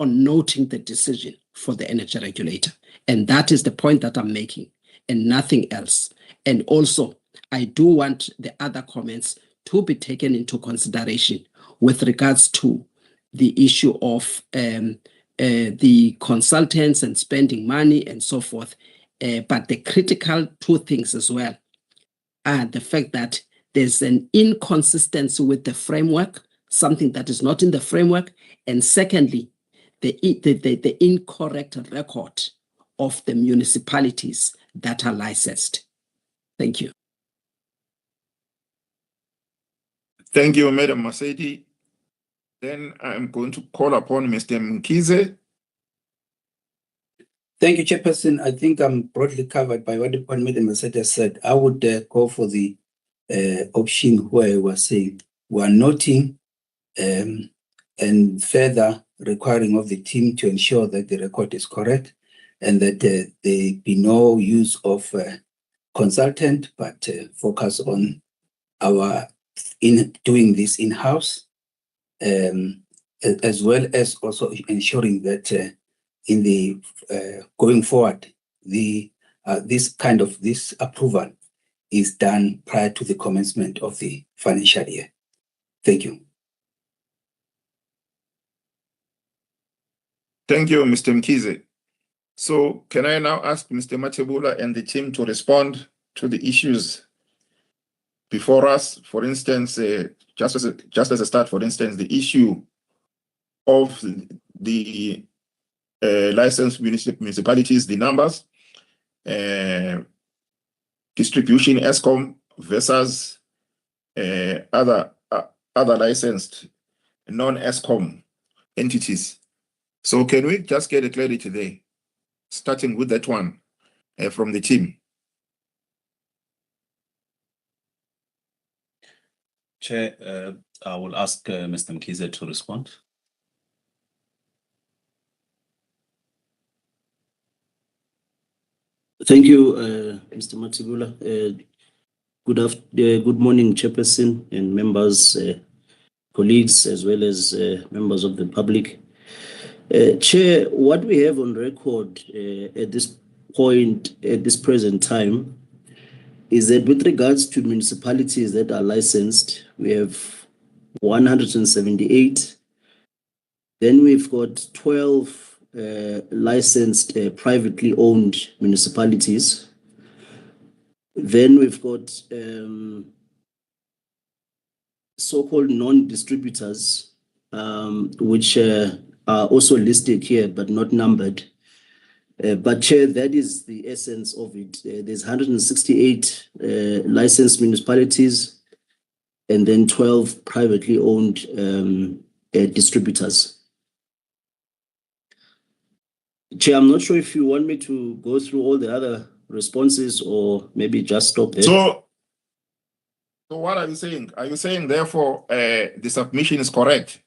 on noting the decision for the energy regulator. And that is the point that I'm making, and nothing else. And also, I do want the other comments to be taken into consideration with regards to the issue of the consultants and spending money and so forth. But the critical two things as well are the fact that there's an inconsistency with the framework, something that is not in the framework, and secondly, the incorrect record of the municipalities that are licensed. Thank you. Thank you, Madam Maseti. Then I'm going to call upon Mr. Mkize. Thank you, Chairperson. I think I'm broadly covered by what Madam Maseta said. I would go for the option where I was saying we are noting and further requiring of the team to ensure that the record is correct and that there be no use of consultant, but focus on our in doing this in-house, as well as also ensuring that in the going forward, the this approval is done prior to the commencement of the financial year. Thank you. Thank you, Mr. Mkize. So can I now ask Mr. Matebula and the team to respond to the issues before us? For instance, just as a start, for instance, the issue of the licensed municipalities, the numbers, distribution ESCOM versus other licensed non-ESCOM entities. So can we just get a clarity there, starting with that one from the team? Chair, I will ask Mr. Mkize to respond. Thank you, Mr. Matibula. Good morning, Chairperson and members, colleagues, as well as members of the public. Chair, what we have on record at this point, at this present time, is that with regards to municipalities that are licensed, we have 178. Then we've got 12 licensed privately owned municipalities. Then we've got so-called non-distributors, which are also listed here but not numbered. But Chair, that is the essence of it. There's 168 licensed municipalities and then 12 privately owned distributors. Chair, I'm not sure if you want me to go through all the other responses or maybe just stop there. So what are you saying? Are you saying, therefore, the submission is correct?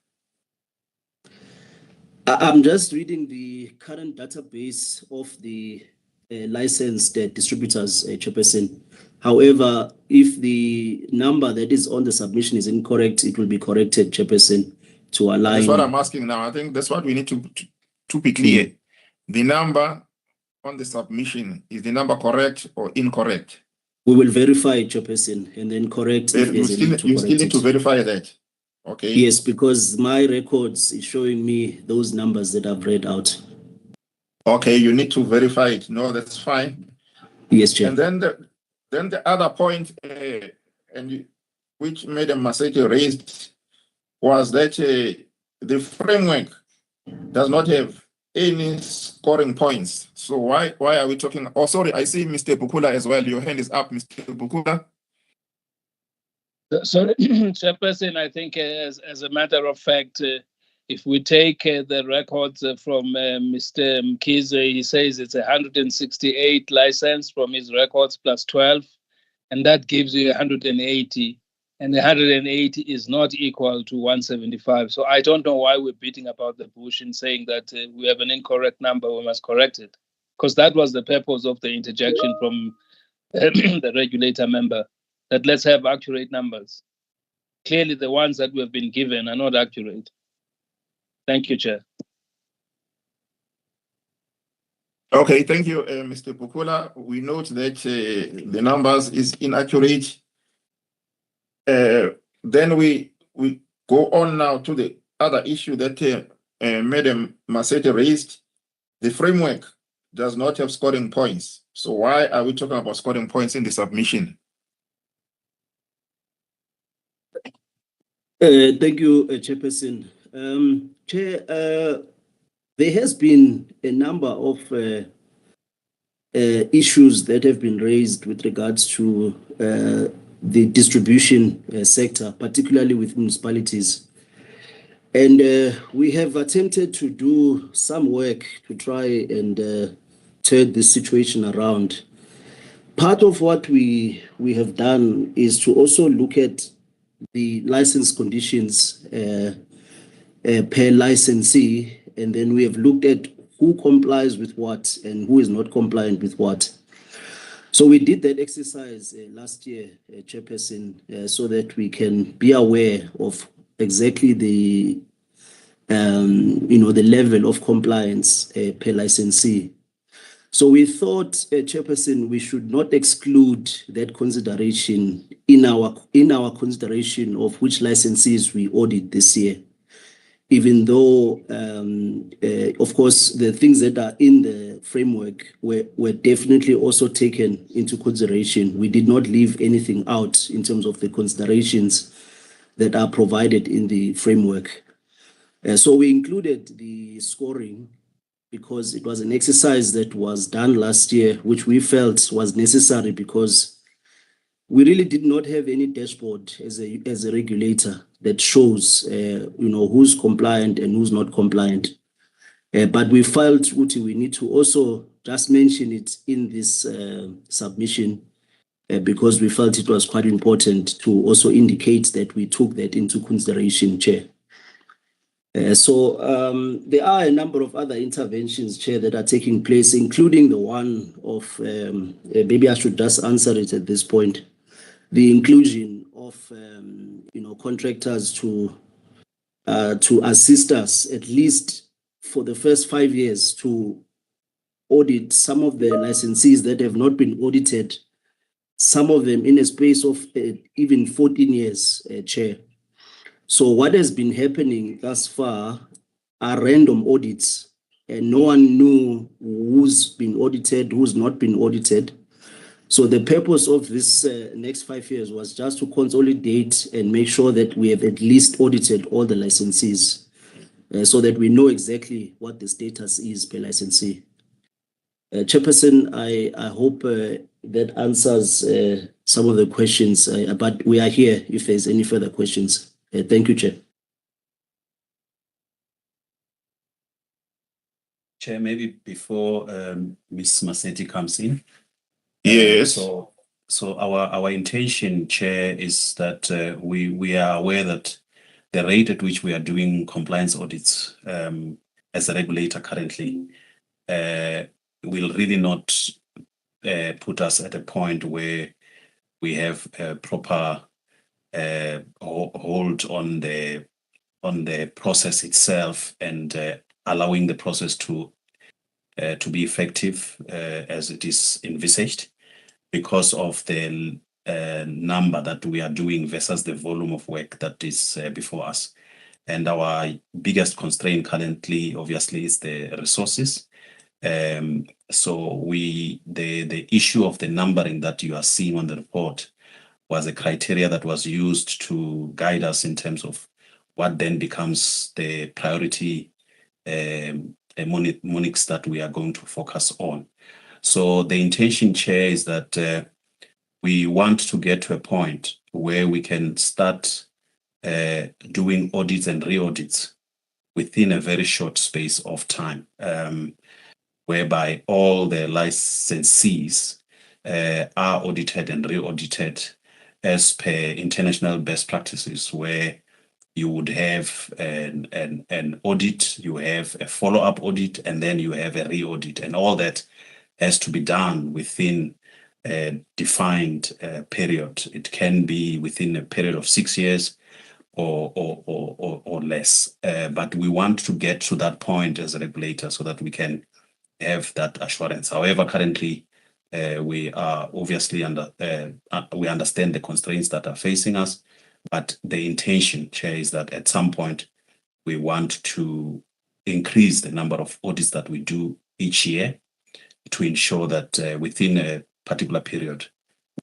I'm just reading the current database of the licensed distributors, Chairperson. However, if the number that is on the submission is incorrect, it will be corrected, Chairperson, to align. That's what I'm asking now. I think that's what we need to be clear. The number on the submission, is the number correct or incorrect? We will verify, Chairperson, and then correct if there's a need to correct it. You still need to verify that. Okay. Yes, because my records is showing me those numbers that I've read out. Okay, you need to verify it. No, that's fine. Yes, Chair. And then the other point, which Madam Masete raised, was that the framework does not have any scoring points. So why are we talking? Oh, sorry, I see Mr. Bukula as well. Your hand is up, Mr. Bukula. Sorry, Chairperson, I think as a matter of fact, if we take the records from Mr. Mkize, he says it's 168 license from his records plus 12, and that gives you 180. And 180 is not equal to 175. So I don't know why we're beating about the bush and saying that we have an incorrect number, we must correct it. Because that was the purpose of the interjection from the regulator member, that let's have accurate numbers. Clearly the ones that we have been given are not accurate. Thank you, Chair. Okay, thank you, Mr. Bukula. We note that the numbers is inaccurate. Then we go on now to the other issue that Madam Masete raised. The framework does not have scoring points. So why are we talking about scoring points in the submission? Thank you, Chairperson. Chair, there has been a number of issues that have been raised with regards to the distribution sector, particularly with municipalities. And we have attempted to do some work to try and turn this situation around. Part of what we have done is to also look at the license conditions per licensee, and then we have looked at who complies with what and who is not compliant with what. So we did that exercise last year, Chairperson, so that we can be aware of exactly the the level of compliance per licensee. So we thought, Chairperson, we should not exclude that consideration in our consideration of which licensees we audit this year. Even though, of course, the things that are in the framework were definitely also taken into consideration. We did not leave anything out in terms of the considerations that are provided in the framework. So we included the scoring because it was an exercise that was done last year, which we felt was necessary because we really did not have any dashboard as a regulator that shows, who's compliant and who's not compliant. But we felt we need to also just mention it in this submission because we felt it was quite important to also indicate that we took that into consideration, Chair. So there are a number of other interventions, Chair, that are taking place, including the one of, maybe I should just answer it at this point, the inclusion of, contractors to assist us at least for the first 5 years to audit some of the licensees that have not been audited, some of them in a space of even 14 years, Chair. So what has been happening thus far are random audits, and no one knew who's been audited, who's not been audited. So the purpose of this next 5 years was just to consolidate and make sure that we have at least audited all the licensees so that we know exactly what the status is per licensee. Chairperson, I hope that answers some of the questions, but we are here if there's any further questions. Thank you, Chair. Chair, maybe before Ms. Masetti comes in. Yes. So our intention, Chair, is that we are aware that the rate at which we are doing compliance audits as a regulator currently will really not put us at a point where we have a proper hold on the process itself and allowing the process to be effective as it is envisaged because of the number that we are doing versus the volume of work that is before us. And our biggest constraint currently, obviously, is the resources. So the issue of the numbering that you are seeing on the report was a criteria that was used to guide us in terms of what then becomes the priority monics that we are going to focus on. So the intention, Chair, is that we want to get to a point where we can start doing audits and re-audits within a very short space of time, whereby all the licensees are audited and re-audited as per international best practices, where you would have an audit, you have a follow-up audit, and then you have a re-audit, and all that has to be done within a defined period. It can be within a period of 6 years or less, but we want to get to that point as a regulator so that we can have that assurance. However, currently we are obviously we understand the constraints that are facing us, but the intention, Chair, is that at some point we want to increase the number of audits that we do each year to ensure that within a particular period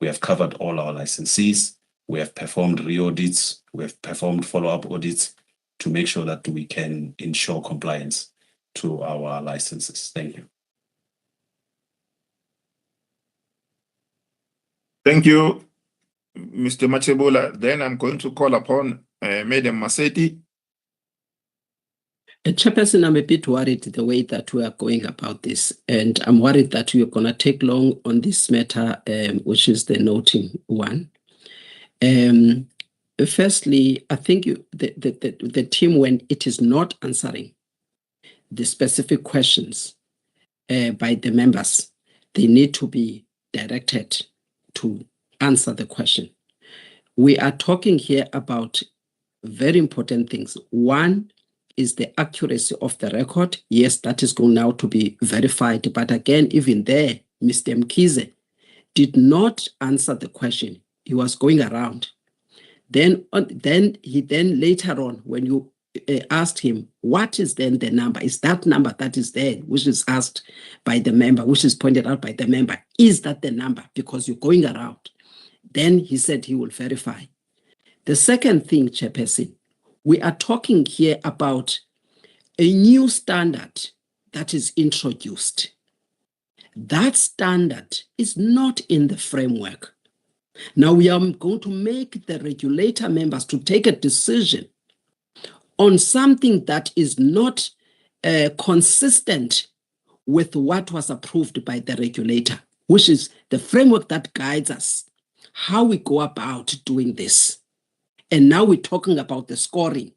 we have covered all our licensees, we have performed re-audits, we have performed follow-up audits to make sure that we can ensure compliance to our licenses. Thank you. Thank you, Mr. Machebola. Then I'm going to call upon Madam Masetti. Chairperson, I'm a bit worried the way that we are going about this, and I'm worried that we are going to take long on this matter, which is the noting one. Firstly, I think the team, when it is not answering the specific questions by the members, they need to be directed to answer the question. We are talking here about very important things. One is the accuracy of the record. Yes, that is going now to be verified. But again, even there, Mr. Mkize did not answer the question. He was going around. Then later on, when you asked him, what is then the number? Is that number that is there, which is asked by the member, which is pointed out by the member, is that the number? Because you're going around. Then he said he will verify. The second thing, Chairperson, we are talking here about a new standard that is introduced. That standard is not in the framework. Now we are going to make the regulator members to take a decision on something that is not consistent with what was approved by the regulator, which is the framework that guides us, how we go about doing this. And now we're talking about the scoring.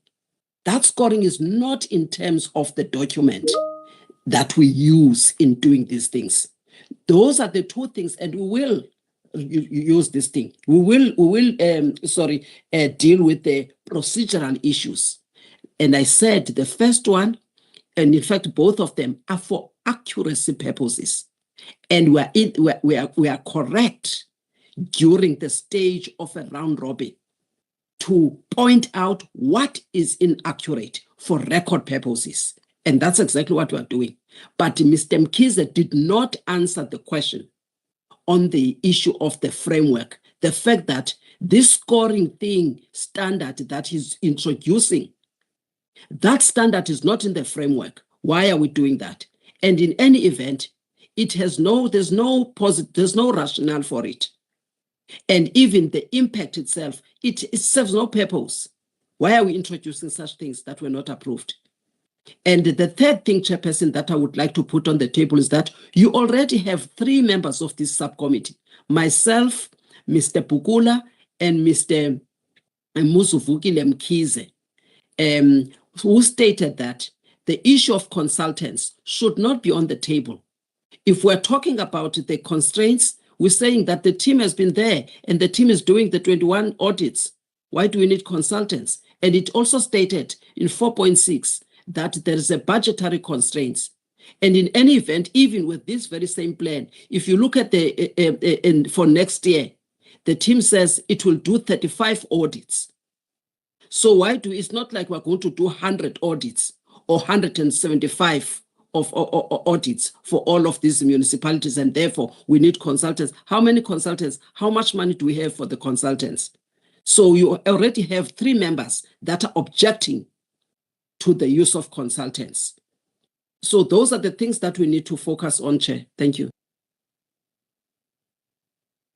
That scoring is not in terms of the document that we use in doing these things. Those are the two things, and we will use this thing. We will deal with the procedural issues. And I said the first one, and in fact, both of them are for accuracy purposes. And we are correct during the stage of a round robin to point out what is inaccurate for record purposes. And that's exactly what we are doing. But Mr. Mkize did not answer the question on the issue of the framework. The fact that this scoring thing standard that he's introducing, that standard is not in the framework. Why are we doing that? And in any event, there's no rationale for it. And even the impact itself, it serves no purpose. Why are we introducing such things that were not approved? And the third thing, Chairperson, that I would like to put on the table is that you already have 3 members of this subcommittee, myself, Mr. Pukula, and Mr. Musuvukile Mkize, who stated that the issue of consultants should not be on the table. If we're talking about the constraints, we're saying that the team has been there and the team is doing the 21 audits. Why do we need consultants? And it also stated in 4.6 that there is a budgetary constraints. And in any event, even with this very same plan, if you look at for next year, the team says it will do 35 audits. So it's not like we're going to do 100 audits or 175 of audits for all of these municipalities, and therefore we need consultants. How many consultants? How much money do we have for the consultants? So you already have 3 members that are objecting to the use of consultants. So those are the things that we need to focus on, Chair. Thank you.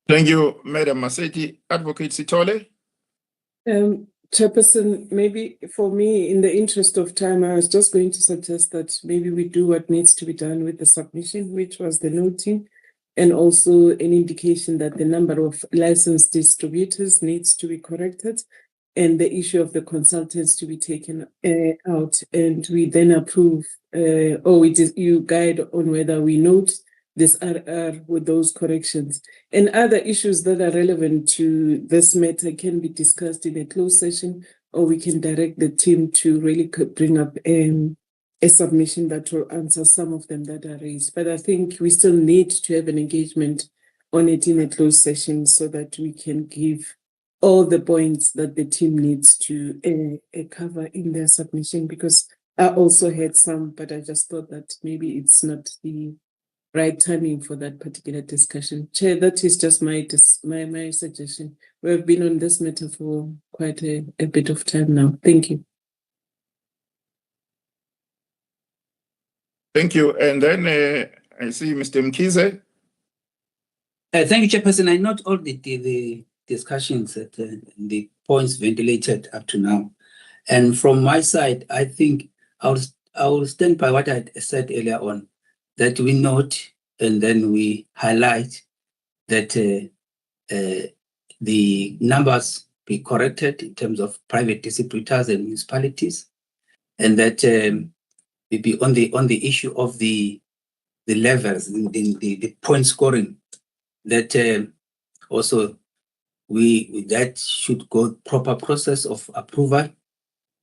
Thank you, Madam Maseti. Advocate Sitole. Chairperson, maybe for me, in the interest of time, I was just going to suggest that maybe we do what needs to be done with the submission, which was the noting, and also an indication that the number of licensed distributors needs to be corrected, and the issue of the consultants to be taken out. And we then approve, you guide on whether we note this RR with those corrections. And other issues that are relevant to this matter can be discussed in a closed session, or we can direct the team to really bring up a submission that will answer some of them that are raised. But I think we still need to have an engagement on it in a closed session so that we can give all the points that the team needs to cover in their submission, because I also had some, but I just thought that maybe it's not the right timing for that particular discussion. Chair, that is just my suggestion. We've been on this matter for quite a bit of time now. Thank you. Thank you. And then I see Mr. Mkize. Thank you, Chairperson. I note all the discussions that the points ventilated up to now. And from my side, I think I'll I will stand by what I said earlier on, that we note and then we highlight that the numbers be corrected in terms of private distributors and municipalities, and that we be on the issue of the levels, the point scoring, that also that should go proper process of approval,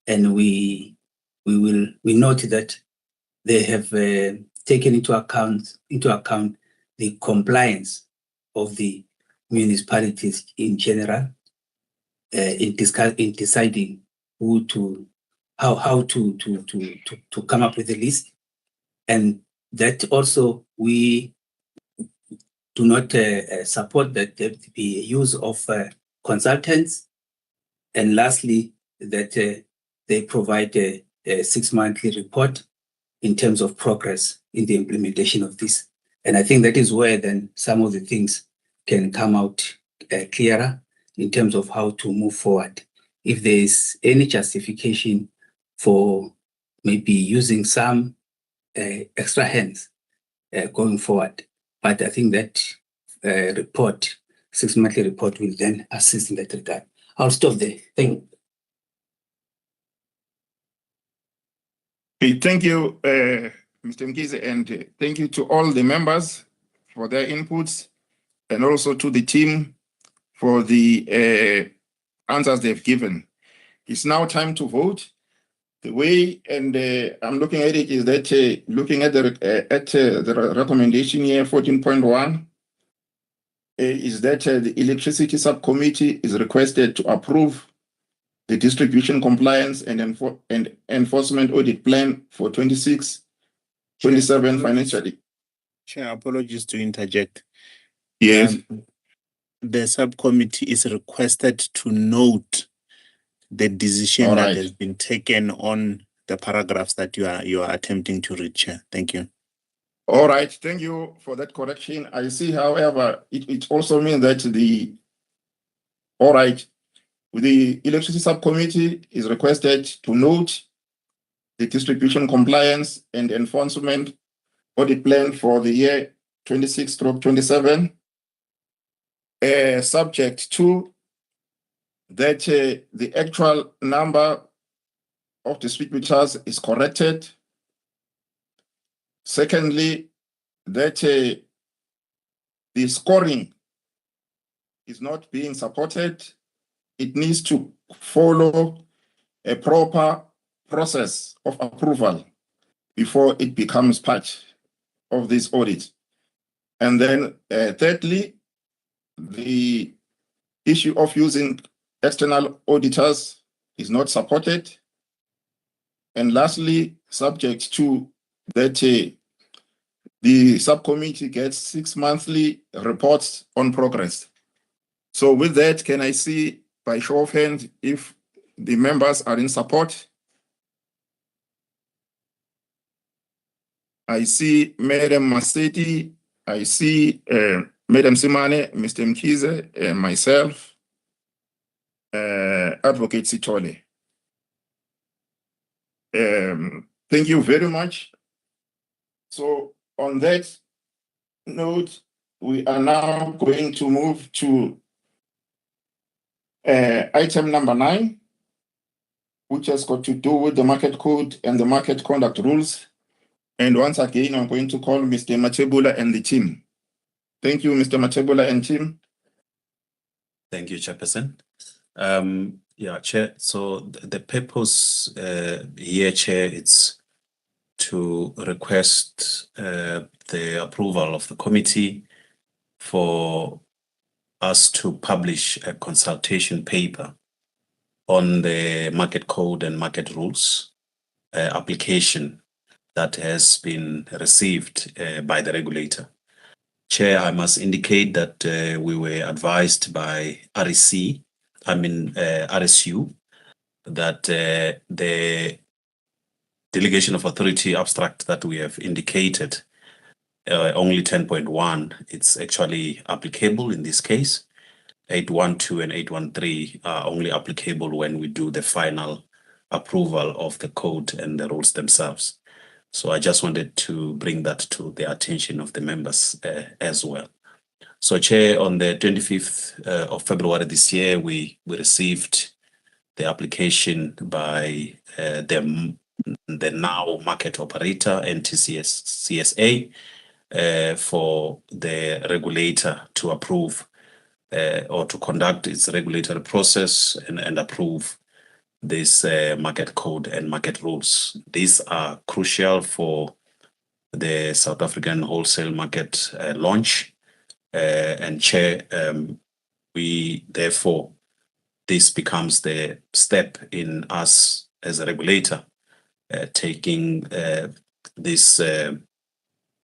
and we note that they have taken into account the compliance of the municipalities in general in deciding how to come up with a list, and that also we do not support that there be use of consultants, and lastly that they provide a 6-monthly report in terms of progress in the implementation of this. And I think that is where then some of the things can come out clearer in terms of how to move forward. If there is any justification for maybe using some extra hands going forward. But I think that report, 6-monthly report, will then assist in that regard. I'll stop there. Thank you. Okay, thank you, Mr. Mkize, and thank you to all the members for their inputs, and also to the team for the answers they've given. It's now time to vote. The way, and I'm looking at it, is that looking at the recommendation here, 14.1, is that the electricity subcommittee is requested to approve the distribution compliance and enforcement audit plan for 26-27 financially. Chair, apologies to interject. Yes. The subcommittee is requested to note the decision All that right. has been taken on the paragraphs that you are attempting to read, Chair. Thank you. All right, thank you for that correction. I see, however, it also means that the electricity subcommittee is requested to note the distribution compliance and enforcement audit plan for the year 26-27, subject to that the actual number of distributors is corrected. Secondly, that the scoring is not being supported. It needs to follow a proper process of approval before it becomes part of this audit. And then thirdly, the issue of using external auditors is not supported. And lastly, subject to that the subcommittee gets 6 monthly reports on progress. So with that, can I see by show of hands if the members are in support? I see Madam Maseti, I see Madam Simane, Mr. Mkize, and myself, Advocate Sitole. Thank you very much. So on that note, we are now going to move to item number 9, which has got to do with the market code and the market conduct rules. And once again, I'm going to call Mr. Matebula and the team. Thank you, Mr. Matebula and team. Thank you, Chairperson. Yeah, Chair. So the purpose here, Chair, it's to request the approval of the committee for us to publish a consultation paper on the market code and market rules application that has been received by the regulator. Chair, I must indicate that we were advised by RSU, that the delegation of authority abstract that we have indicated, only 10.1, it's actually applicable in this case. 8.12 and 8.13 are only applicable when we do the final approval of the code and the rules themselves. So I just wanted to bring that to the attention of the members as well. So Chair, on the 25th of February this year, we received the application by the now market operator, CSA, for the regulator to approve or to conduct its regulatory process and approve this market code and market rules. These are crucial for the South African wholesale market launch. And Chair, we therefore, this becomes the step in us as a regulator taking this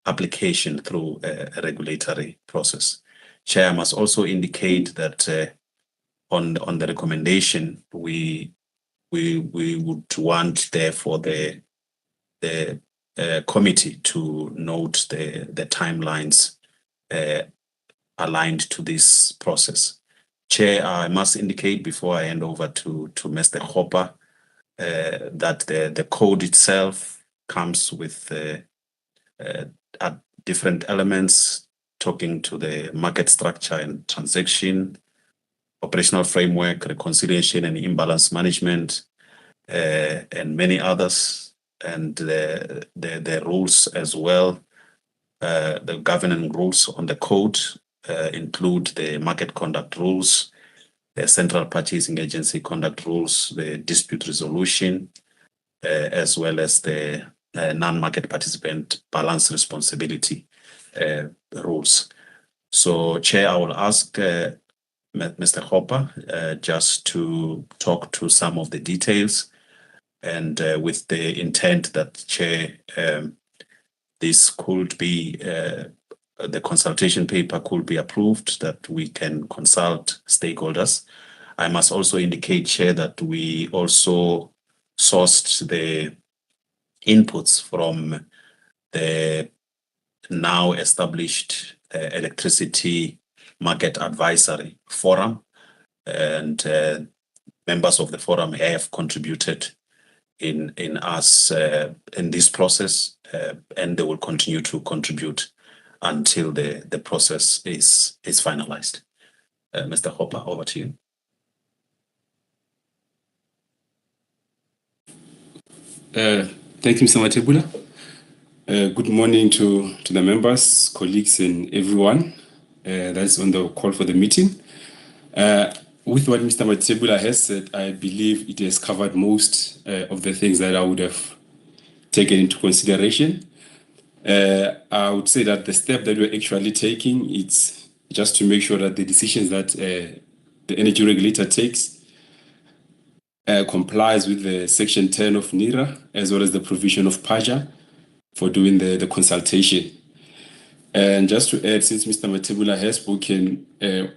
application through a regulatory process. Chair, I must also indicate that on the recommendation, we would want therefore the committee to note the timelines aligned to this process. Chair, I must indicate before I hand over to Mr. Hopper that the code itself comes with different elements talking to the market structure and transaction, operational framework, reconciliation and imbalance management, and many others, and the rules as well. The governing rules on the code include the market conduct rules, the central purchasing agency conduct rules, the dispute resolution, as well as the non-market participant balance responsibility rules. So, Chair, I will ask Mr. Hopper just to talk to some of the details, and with the intent that, Chair, this could be the consultation paper could be approved, that we can consult stakeholders. I must also indicate, Chair, that we also sourced the inputs from the now established electricity market advisory forum, and members of the forum have contributed in us in this process, and they will continue to contribute until the process is finalized. Mr. Hopper, over to you. Thank you, Mr. Matebula. Good morning to the members, colleagues, and everyone that's on the call for the meeting. With what Mr. Matebula has said, I believe it has covered most of the things that I would have taken into consideration. I would say that the step that we're actually taking, it's just to make sure that the decisions that the energy regulator takes complies with the Section 10 of NERA, as well as the provision of PAJA for doing the consultation. And just to add, since Mr. Matebula has spoken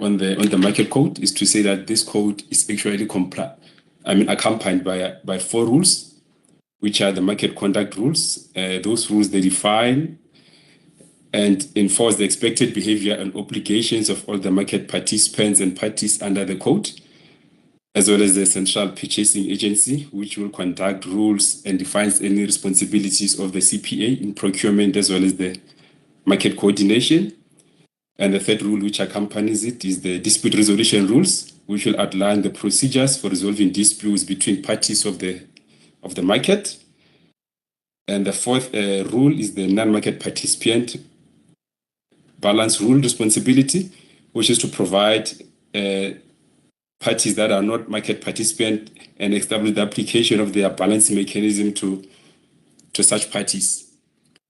on the market code, is to say that this code is actually accompanied by 4 rules, which are the market conduct rules. Those rules, they define and enforce the expected behavior and obligations of all the market participants and parties under the code, as well as the central purchasing agency, which will conduct rules and defines any responsibilities of the CPA in procurement, as well as the market coordination. And the third rule which accompanies it is the dispute resolution rules, which will outline the procedures for resolving disputes between parties of the market. And the fourth rule is the non-market participant balance rule responsibility, which is to provide parties that are not market participant and establish the application of their balancing mechanism to such parties.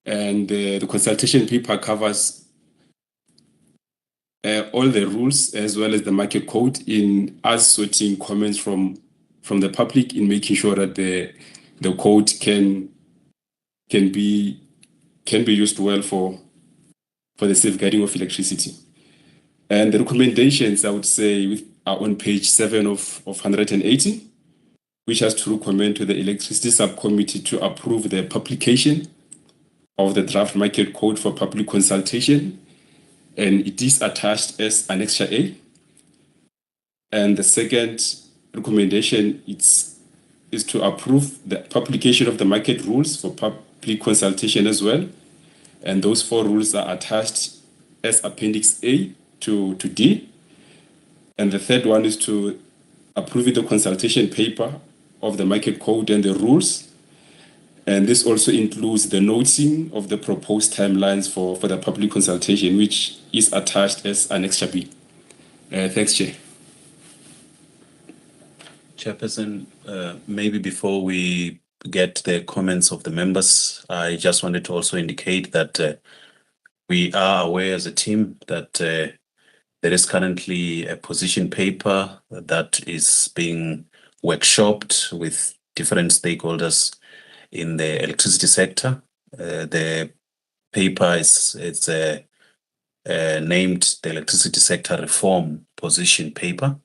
And the consultation paper covers all the rules as well as the market code in us sorting comments from the public, in making sure that the code can be used well for the safeguarding of electricity. And the recommendations, I would say, are on page 7 of 180, which has to recommend to the electricity subcommittee to approve the publication of the draft market code for public consultation, and it is attached as Annexure A. And the second recommendation is to approve the publication of the market rules for consultation as well. And those 4 rules are attached as Appendix A to D. And the third one is to approve the consultation paper of the market code and the rules. And this also includes the noting of the proposed timelines for the public consultation, which is attached as Annex B. Thanks, Chair. Chairperson, maybe before we get the comments of the members, I just wanted to also indicate that we are aware as a team that there is currently a position paper that is being workshopped with different stakeholders in the electricity sector. The paper is named the Electricity Sector Reform Position Paper,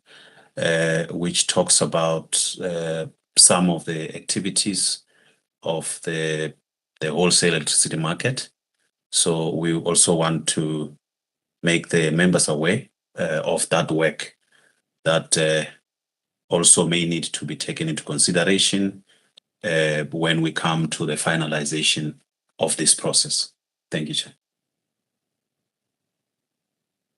which talks about some of the activities of the wholesale electricity market. So we also want to make the members aware of that work that also may need to be taken into consideration when we come to the finalization of this process. Thank you, Chair.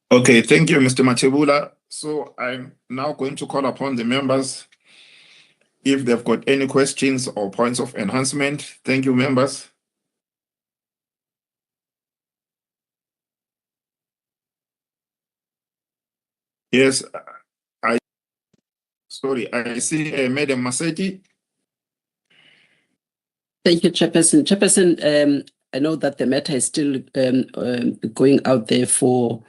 Okay, thank you, Mr. Matebula. So I'm now going to call upon the members if they've got any questions or points of enhancement. Thank you, members. Yes, I see Madam Maseti. Thank you, Chairperson. Chairperson, I know that the matter is still going out there for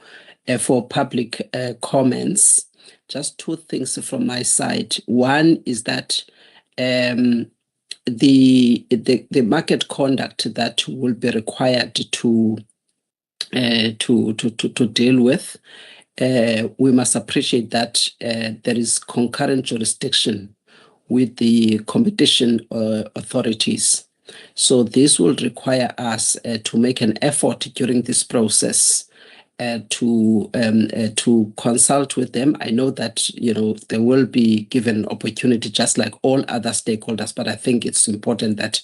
public comments. Just 2 things from my side. One is that the market conduct that will be required to deal with, we must appreciate that there is concurrent jurisdiction with the competition authorities. So this will require us to make an effort during this process to consult with them. I know that they will be given opportunity just like all other stakeholders, but I think it's important that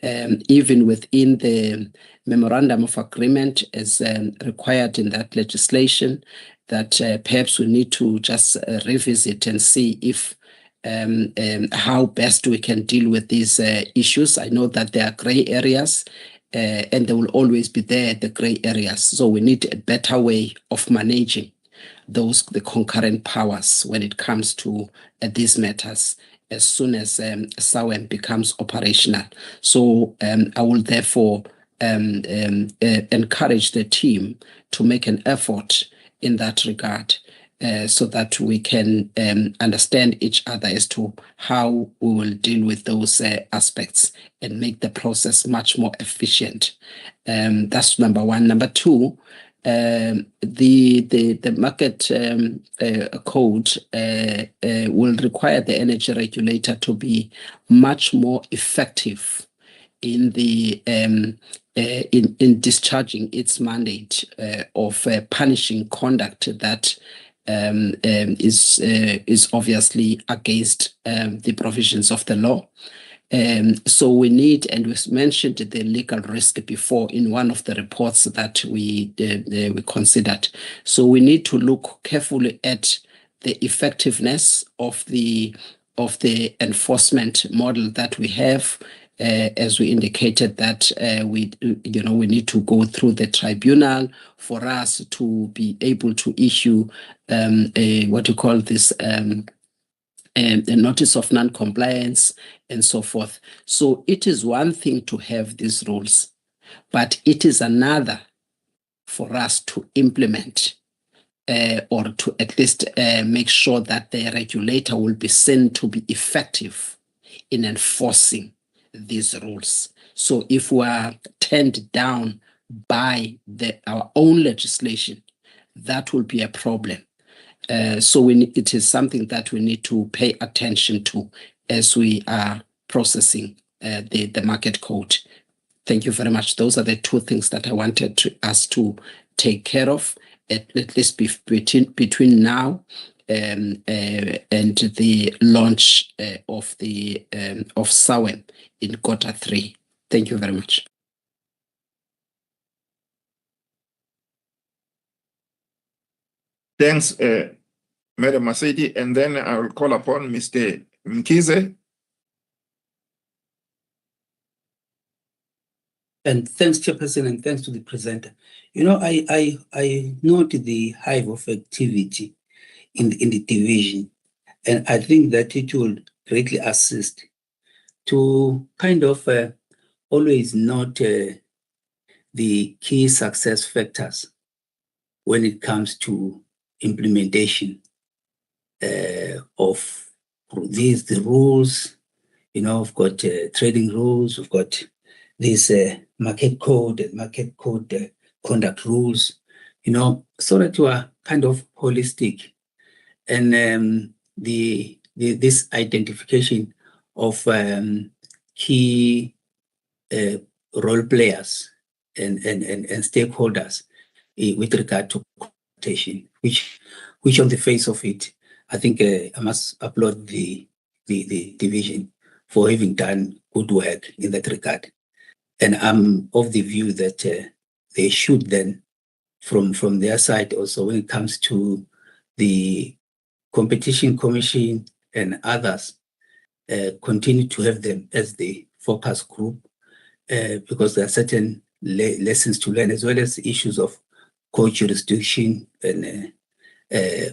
even within the memorandum of agreement as required in that legislation, that perhaps we need to just revisit and see if how best we can deal with these issues. I know that there are gray areas and they will always be there, the gray areas. So we need a better way of managing the concurrent powers when it comes to these matters as soon as SAWEM becomes operational. So I will therefore encourage the team to make an effort in that regard so that we can understand each other as to how we will deal with those aspects and make the process much more efficient. That's number 1. Number 2, the market code will require the energy regulator to be much more effective in the in discharging its mandate of punishing conduct that is obviously against the provisions of the law. So we need, and we mentioned the legal risk before in one of the reports that we considered. So we need to look carefully at the effectiveness of the enforcement model that we have. As we indicated that we need to go through the tribunal for us to be able to issue a notice of non-compliance and so forth. So it is one thing to have these rules, but it is another for us to implement or to at least make sure that the regulator will be seen to be effective in enforcing these rules. So if we are turned down by our own legislation, that will be a problem. So it is something that we need to pay attention to as we are processing the market code. Thank you very much. Those are the 2 things that I wanted us to take care of, at least between now and the launch of SAWEM in Q3. Thank you very much. Thanks, Madam Masedi, and then I will call upon Mr. Mkize. And thanks, Chairperson, and thanks to the presenter. You know, I note the hive of activity in the division, and I think that it will greatly assist to kind of always note the key success factors when it comes to implementation of the rules. You know, we've got trading rules, we've got this market code and market code conduct rules, you know, so that you are kind of holistic. And this identification of key role players and stakeholders with regard to quotation, which on the face of it, I think I must applaud the division for having done good work in that regard. And I'm of the view that they should then, from their side also, when it comes to the Competition Commission and others, continue to have them as the focus group because there are certain lessons to learn, as well as issues of co-jurisdiction and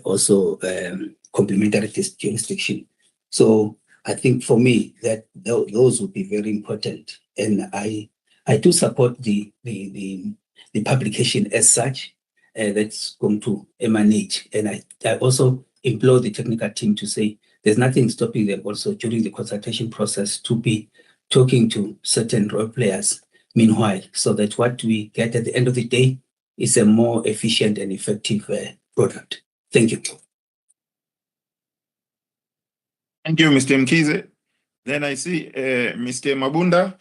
also complementary jurisdiction. So I think for me that those would be very important, and I do support the publication as such that's going to emanate, and I also implore the technical team to say there's nothing stopping them also during the consultation process to be talking to certain role players meanwhile, so that what we get at the end of the day is a more efficient and effective product. Thank you. Thank you, Mr. Mkize. Then I see Mr. Mabunda.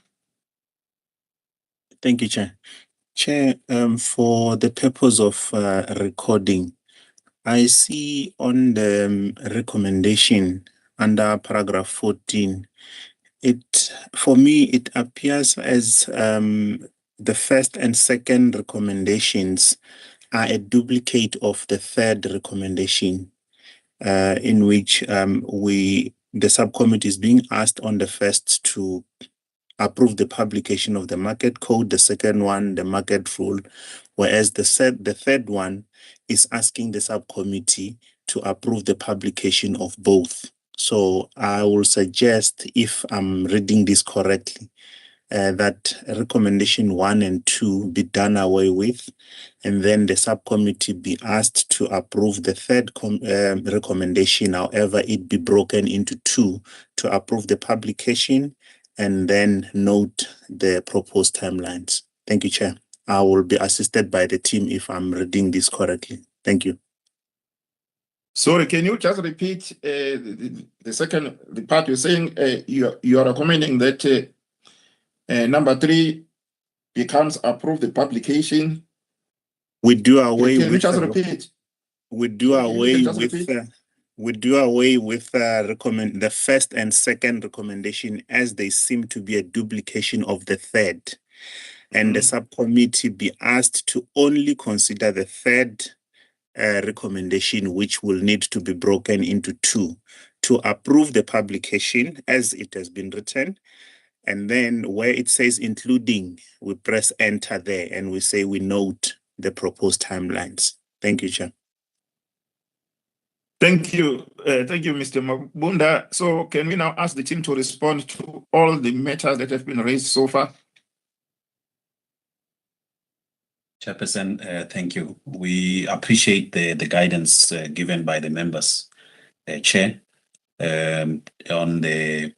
Thank you, Chair. Chair, for the purpose of recording, I see on the recommendation under paragraph 14, for me, it appears as the first and second recommendations are a duplicate of the third recommendation, in which the subcommittee is being asked on the first to approve the publication of the market code, the second one, the market rule, whereas the third one is asking the subcommittee to approve the publication of both. So I will suggest, if I'm reading this correctly, that recommendation 1 and 2 be done away with, and then the subcommittee be asked to approve the third recommendation, however, it be broken into 2 to approve the publication and then note the proposed timelines. Thank you, Chair. I will be assisted by the team if I'm reading this correctly. Thank you. Sorry, can you just repeat the part you're saying? You are recommending that number 3 becomes approve the publication. We do away Can you with just repeat? we do away with the first and second recommendation, as they seem to be a duplication of the third, and the subcommittee be asked to only consider the third recommendation, which will need to be broken into 2, to approve the publication as it has been written. And then where it says including, we press enter there and we say we note the proposed timelines. Thank you, Chair. Thank you. Thank you, Mr. Mabunda. So can we now ask the team to respond to all the matters that have been raised so far? Chairperson, thank you. We appreciate the guidance given by the members, Chair, on the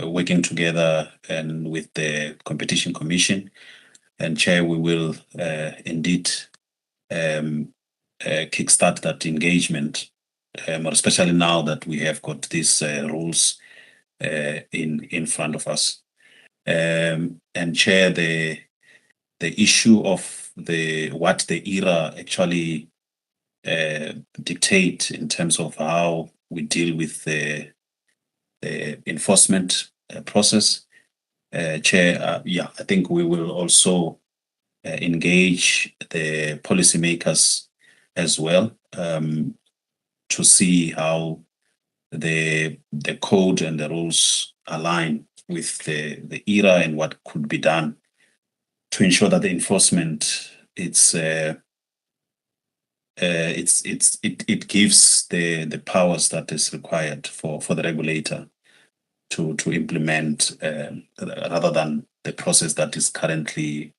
working together and with the Competition Commission. And Chair, we will indeed kickstart that engagement, especially now that we have got these rules in front of us. And Chair, the issue of what the ERA actually dictate in terms of how we deal with the enforcement process, Chair, yeah, I think we will also engage the policymakers as well to see how the code and the rules align with the era and what could be done to ensure that the enforcement it gives the powers that is required for the regulator to implement rather than the process that is currently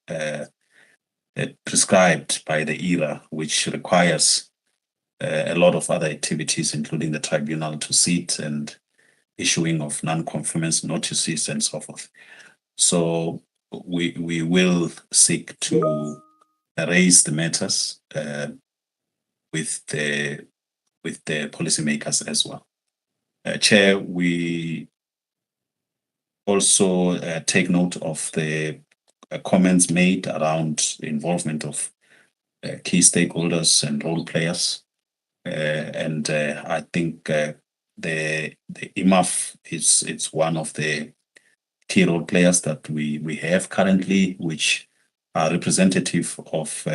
prescribed by the era, which requires a lot of other activities, including the tribunal to sit and issuing of non-conformance notices and so forth. So we will seek to raise the matters with the policymakers as well. Chair, we also take note of the comments made around the involvement of key stakeholders and role players. And I think the IMAF it's one of the key role players that we have currently, which are representative of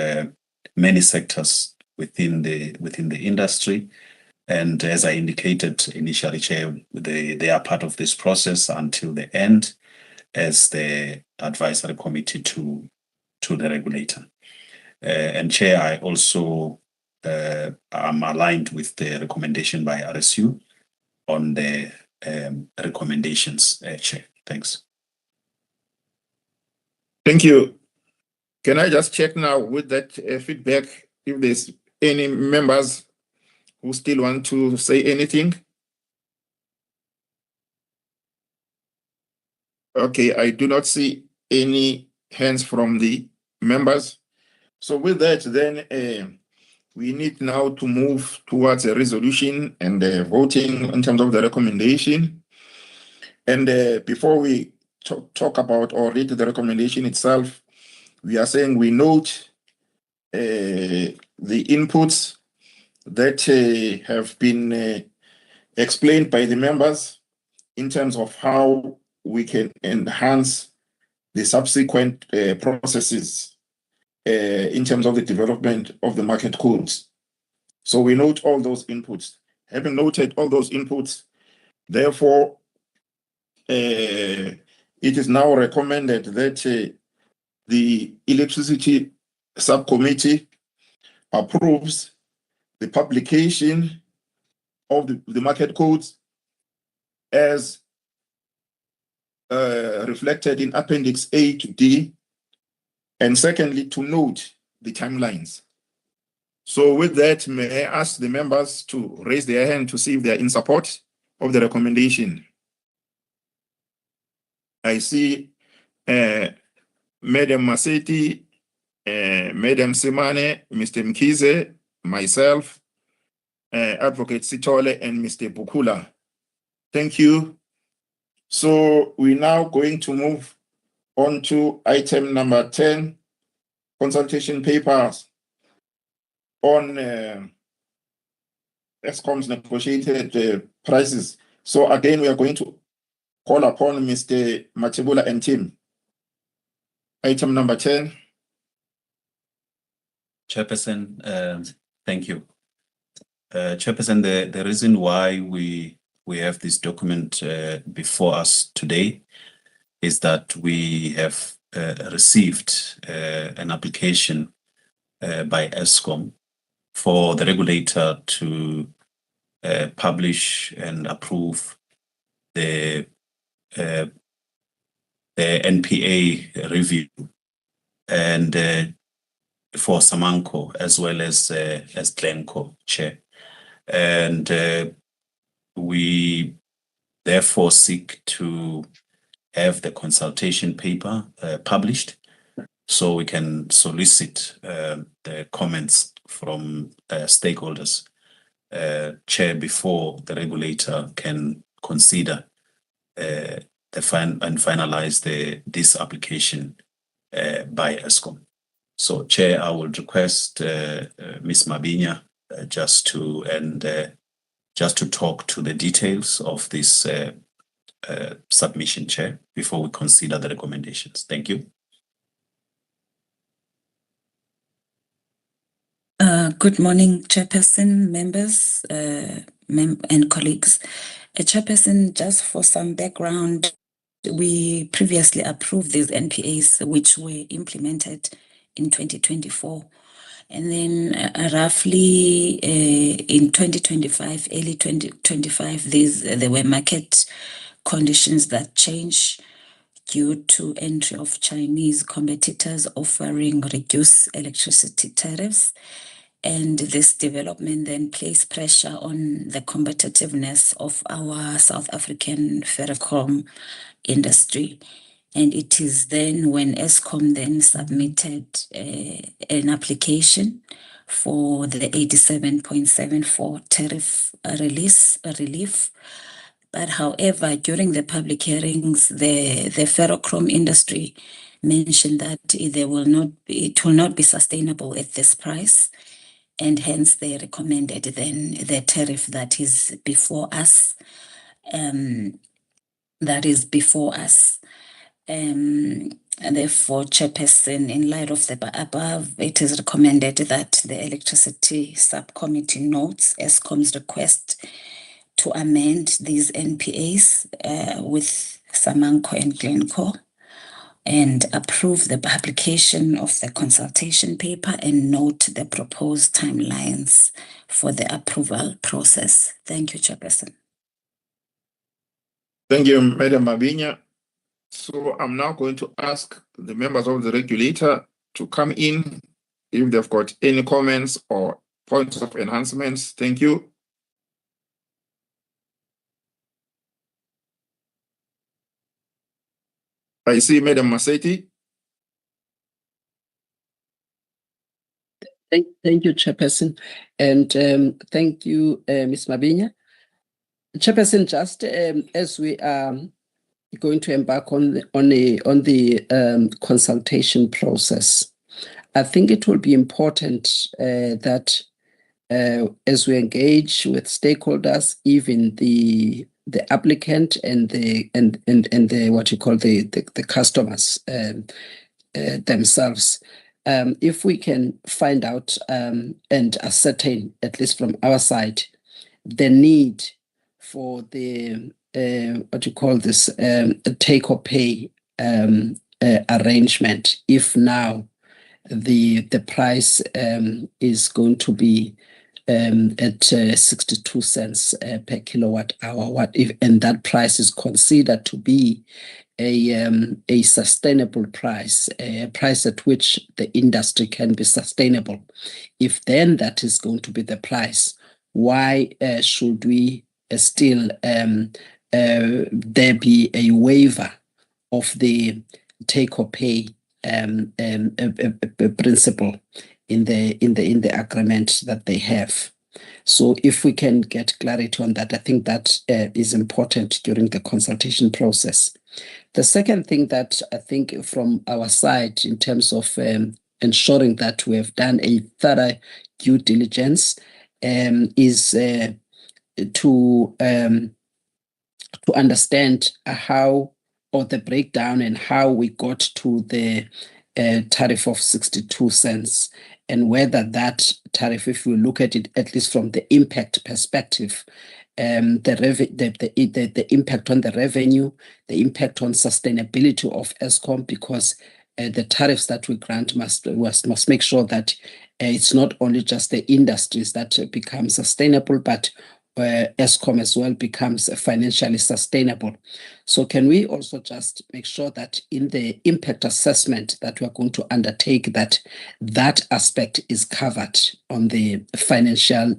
many sectors within the industry. And as I indicated initially, Chair, they are part of this process until the end as the advisory committee to the regulator. And Chair, I also am aligned with the recommendation by RSU on the recommendations, Chair. Thanks. Thank you. Can I just check now with that feedback if there's any members who still want to say anything? Okay, I do not see any hands from the members. So with that, then we need now to move towards a resolution and voting in terms of the recommendation. And before we talk about or read the recommendation itself, we are saying we note the inputs that have been explained by the members in terms of how we can enhance the subsequent processes in terms of the development of the market codes. So we note all those inputs. Having noted all those inputs, therefore, it is now recommended that the electricity subcommittee approves the publication of the market codes as reflected in Appendix A to D, and secondly, to note the timelines. So with that, may I ask the members to raise their hand to see if they are in support of the recommendation? I see Madam Maseti, Madam Simane, Mr. Mkize, myself, Advocate Sitole, and Mr. Bukula. Thank you. So we're now going to move on to item number 10, consultation papers on ESCOM's negotiated prices. So again, we are going to call upon Mr. Matebula and team. Item number 10. Chairperson, thank you. Chairperson, the reason why we have this document before us today is that we have received an application by ESCOM for the regulator to publish and approve the NPA review and for Samanco as well as Glencore, Chair. And we therefore seek to have the consultation paper published so we can solicit the comments from stakeholders, Chair, before the regulator can consider and finalize this application by ESCOM. So, Chair, I would request Ms. Mabinya just to talk to the details of this submission, Chair, before we consider the recommendations. Thank you. Good morning, Chairperson, members, and colleagues. Chairperson, just for some background, we previously approved these NPAs, which were implemented in 2024. And then roughly in 2025, early 2025, there were market conditions that changed due to entry of Chinese competitors offering reduced electricity tariffs. And this development then placed pressure on the competitiveness of our South African ferrochrome industry. And it is then when Eskom then submitted an application for the 87.74 tariff relief. But however, during the public hearings, the ferrochrome industry mentioned that it will not be sustainable at this price. And hence they recommended then the tariff that is before us. And therefore, Chairperson, in light of the above, it is recommended that the Electricity Subcommittee notes Eskom's request to amend these NPAs with Samanco and Glencore, and approve the publication of the consultation paper and note the proposed timelines for the approval process. Thank you, Chairperson. Thank you, Madam Mabinya. So I'm now going to ask the members of the regulator to come in if they've got any comments or points of enhancements. Thank you. I see Madam Maseti. Thank you, Chairperson, and thank you, Ms. Mabinya. Chairperson, just as we are going to embark on the consultation process, I think it will be important that as we engage with stakeholders, even the applicant and the what you call the customers themselves, if we can find out and ascertain, at least from our side, the need for the what you call this take or pay arrangement, if now the price is going to be at 62 cents per kilowatt hour, what if, and that price is considered to be a sustainable price, a price at which the industry can be sustainable. If then that is going to be the price, why should we still there be a waiver of the take or pay principle in the agreement that they have? So if we can get clarity on that, I think that is important during the consultation process. The second thing that I think from our side, in terms of ensuring that we have done a thorough due diligence, is to understand how, or the breakdown and how we got to the tariff of 62 cents, and whether that tariff, if we look at it at least from the impact perspective, the impact on the revenue, the impact on sustainability of Eskom, because the tariffs that we grant must make sure that it's not only just the industries that become sustainable, but Eskom as well becomes financially sustainable. So can we also just make sure that in the impact assessment that we're going to undertake, that aspect is covered on the financial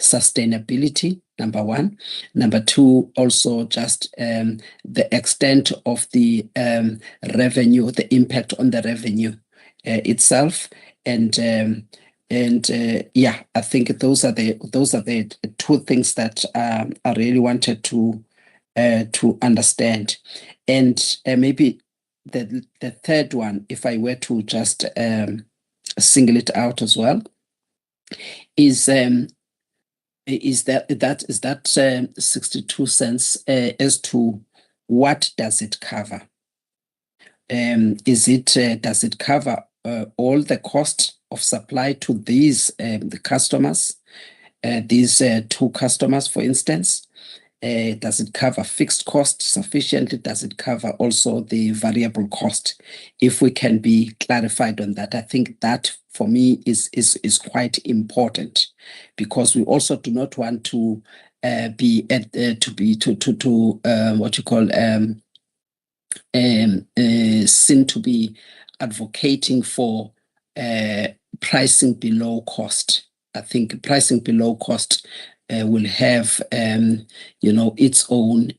sustainability, number one. Number two, also just the extent of the revenue, the impact on the revenue itself. Yeah, I think those are the two things that I really wanted to understand. And maybe the third one, if I were to just single it out as well, is that 62 cents as to what does it cover? Does it cover all the cost of supply to these the customers, these two customers, for instance? Does it cover fixed cost sufficiently? Does it cover also the variable cost? If we can be clarified on that, I think that for me is quite important, because we also do not want to seem to be advocating for pricing below cost. I think pricing below cost will have, its own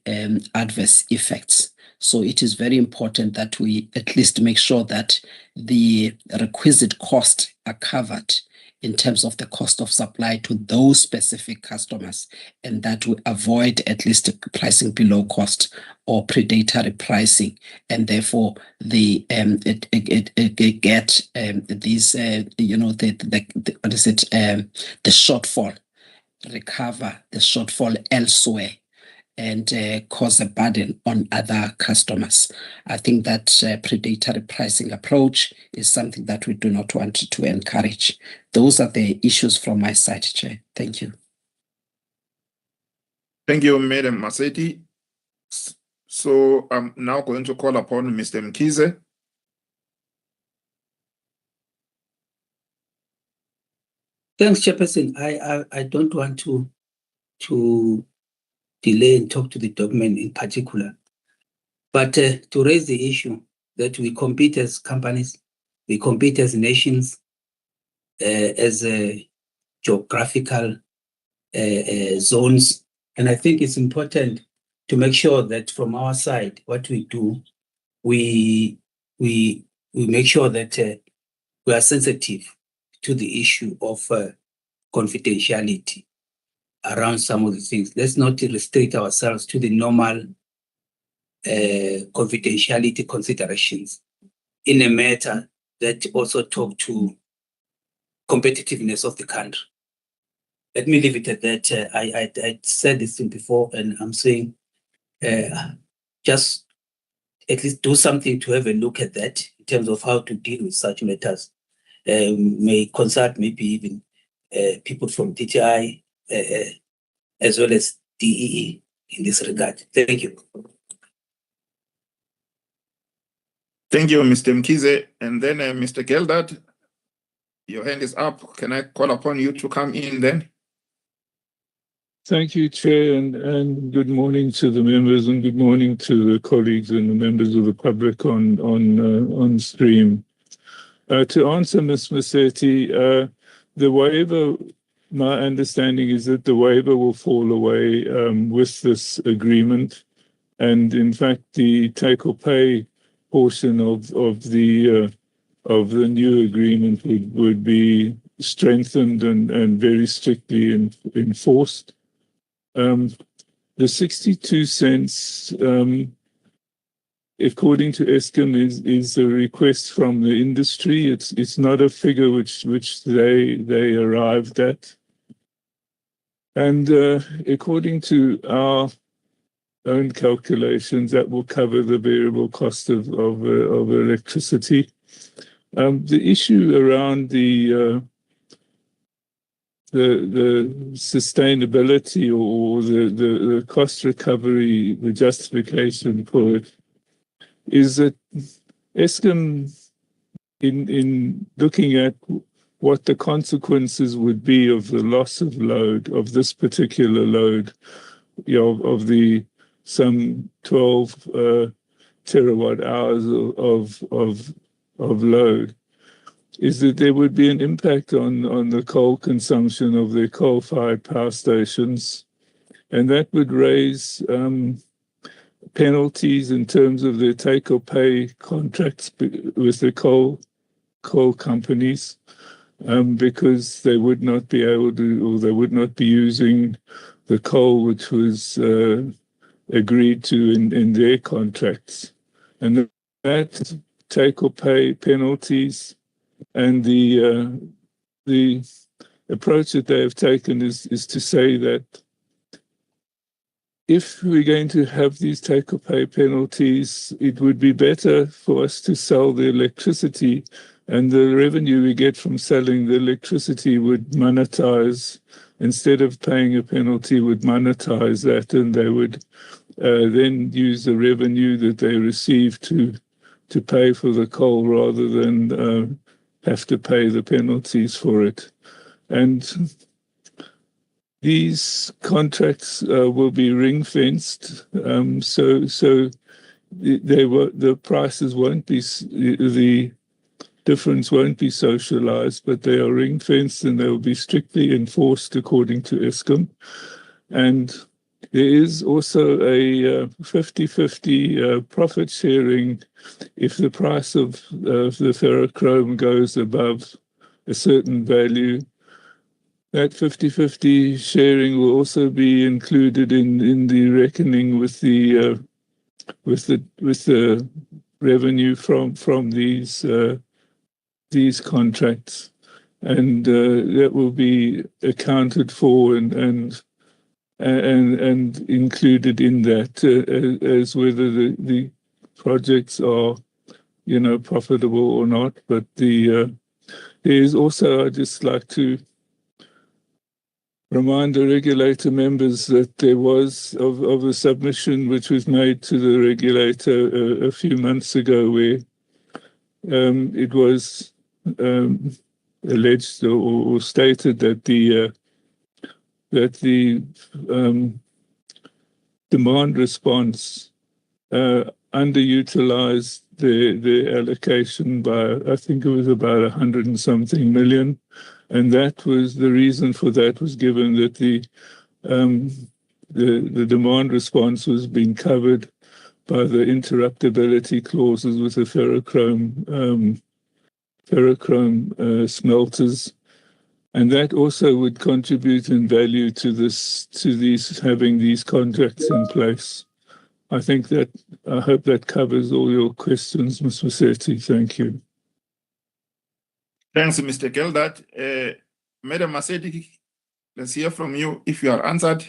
adverse effects. So it is very important that we at least make sure that the requisite costs are covered in terms of the cost of supply to those specific customers, and that we avoid at least pricing below cost or predatory pricing, and therefore the shortfall, recover the shortfall elsewhere, and cause a burden on other customers. I think that predatory pricing approach is something that we do not want to encourage. Those are the issues from my side, Chair. Thank you. Thank you, Madam Maseti. So I'm now going to call upon Mr. Mkize. Thanks, Chairperson. I don't want to delay and talk to the document in particular, but to raise the issue that we compete as companies, we compete as nations, as geographical zones, and I think it's important to make sure that from our side, what we do, we make sure that we are sensitive to the issue of confidentiality around some of the things. Let's not restrict ourselves to the normal confidentiality considerations in a matter that also talk to competitiveness of the country. Let me leave it at that. I said this thing before, and I'm saying just at least do something to have a look at that in terms of how to deal with such matters. May consult maybe even people from DTI as well as DEE in this regard. Thank you. Thank you, Mr. Mkize. And then Mr. Geldad, your hand is up. Can I call upon you to come in then? Thank you, Chair, and good morning to the members, and good morning to the colleagues and the members of the public on stream. To answer Ms. Maseti, the waiver, my understanding is that the waiver will fall away with this agreement, and in fact, the take or pay portion of the new agreement would be strengthened and very strictly enforced. The 62 cents, according to Eskom, is a request from the industry. It's not a figure which they arrived at. And according to our own calculations, that will cover the variable cost of electricity. The issue around the sustainability or the cost recovery, the justification for it, is that Eskom, in looking at what the consequences would be of the loss of load, of this particular load, of the some 12 terawatt hours of load, is that there would be an impact on the coal consumption of their coal-fired power stations, and that would raise penalties in terms of their take-or-pay contracts with the coal companies, because they would not be able to, or they would not be using the coal which was agreed to in their contracts. And that take-or-pay penalties and the approach that they have taken is to say that if we're going to have these take-or-pay penalties, it would be better for us to sell the electricity, and the revenue we get from selling the electricity would monetize, instead of paying a penalty, would monetize that, and they would then use the revenue that they receive to pay for the coal rather than have to pay the penalties for it. And these contracts will be ring-fenced, so the prices won't be, the difference won't be socialized, but they are ring-fenced and they will be strictly enforced according to Eskom. And there is also a 50-50 profit sharing if the price of the ferrochrome goes above a certain value. That 50-50 sharing will also be included in the reckoning with the revenue from these contracts, and that will be accounted for and included in that as whether the projects are, profitable or not. But there is also, I'd just like to remind the regulator members that there was of a submission which was made to the regulator a few months ago, where it was alleged or stated that the demand response underutilized the allocation by, I think it was about 100 and something million. And that was the reason for that was given that the demand response was being covered by the interruptibility clauses with the ferrochrome smelters, and that also would contribute in value to these having these contracts in place. I hope that covers all your questions, Ms. Musetti. Thank you. Thanks, Mr. Geldert. Madam Maseti, let's hear from you if you are answered.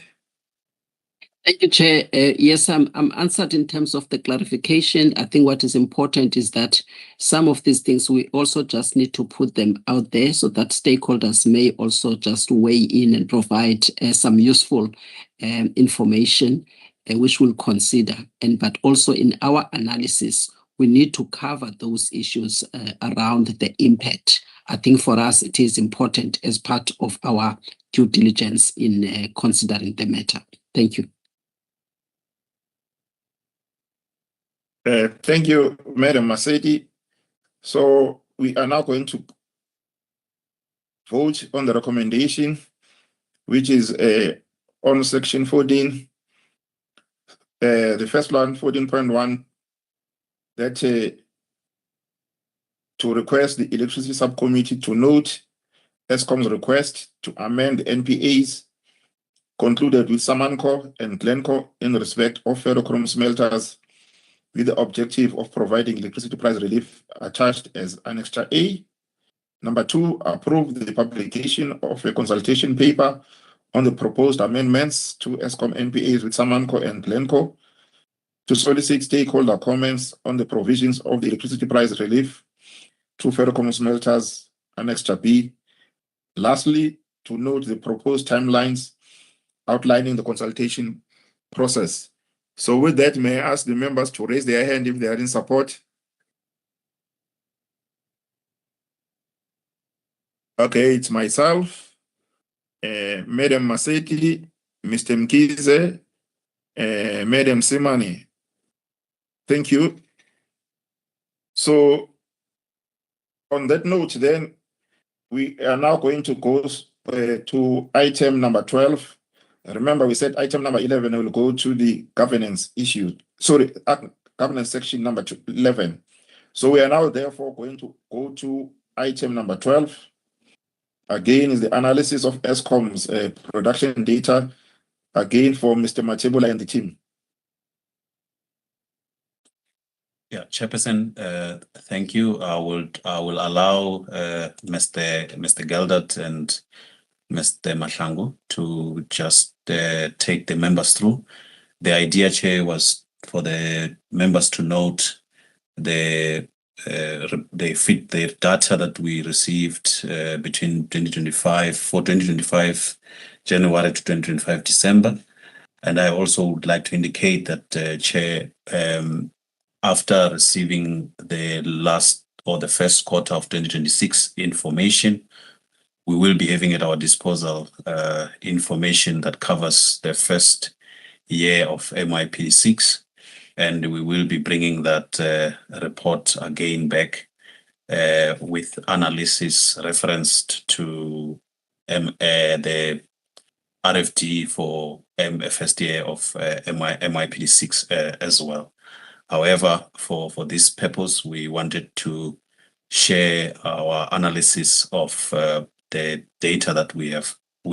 Thank you, Chair. Yes, I'm answered in terms of the clarification. I think what is important is that some of these things we also just need to put them out there so that stakeholders may also just weigh in and provide some useful information which we'll consider. But also in our analysis, we need to cover those issues around the impact. I think for us, it is important as part of our due diligence in considering the matter. Thank you. Thank you, Madam Maseti. So we are now going to vote on the recommendation, which is on section 14. The first one, 14.1, that to request the electricity subcommittee to note Eskom's request to amend the NPAs concluded with Samanco and Glencore in respect of ferrochrome smelters, with the objective of providing electricity price relief attached as Annex A. Number 2, approve the publication of a consultation paper on the proposed amendments to Eskom NPAs with Samanco and Glencore to solicit stakeholder comments on the provisions of the electricity price relief to ferrochrome smelters, Annex B. Lastly, to note the proposed timelines outlining the consultation process. So with that, may I ask the members to raise their hand if they are in support? Okay, it's myself, Madam Maseti, Mr. Mkize, Madam Simani. Thank you. So on that note, then, we are now going to go to item number 12. Remember, we said item number 11 will go to the governance issue. Sorry, governance section number 11. So we are now therefore going to go to item number 12. Again, is the analysis of Eskom's production data, again for Mr. Matebula and the team. Yeah, Chairperson, thank you. I will allow Mr. Geldert and Mr. Mahlangu to just take the members through The idea, Chair, was for the members to note the data that we received between 2025 January to 2025 December. And I also would like to indicate that, Chair, after receiving the last or the first quarter of 2026 information, we will be having at our disposal information that covers the first year of MIP6, and we will be bringing that report again back with analysis referenced to the RFD for first year of MIP6 as well. However, for this purpose, we wanted to share our analysis of the data that we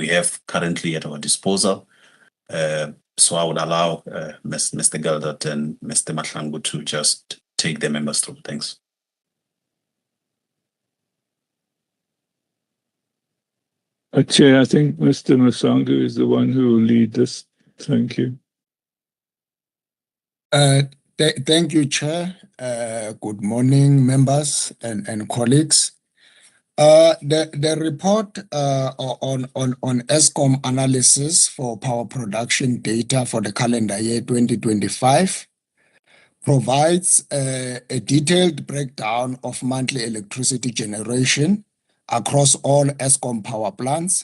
have currently at our disposal. So I would allow Mr. Geldat and Mr. Mahlangu to just take the members through. Thanks. Chair, I think Mr. Masangu is the one who will lead this. Thank you. Thank you, Chair. Good morning, members and colleagues. The report on ESCOM analysis for power production data for the calendar year 2025 provides a detailed breakdown of monthly electricity generation across all ESCOM power plants.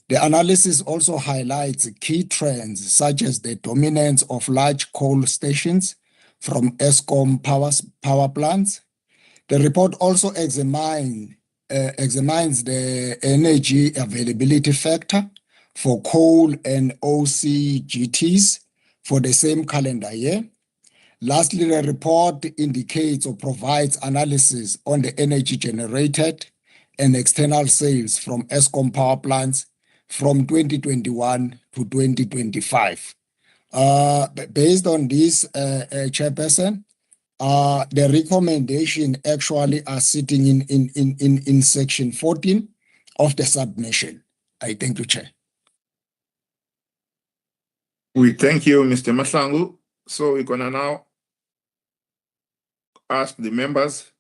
The analysis also highlights key trends such as the dominance of large coal stations from ESCOM power plants. The report also examines the energy availability factor for coal and OCGTs for the same calendar year. Lastly, the report indicates or provides analysis on the energy generated and external sales from ESCOM power plants from 2021 to 2025. Based on this, Chairperson, the recommendation actually are sitting in section 14 of the submission. I thank you, Chair. We thank you, Mr. Mahlangu. So we're gonna now ask the members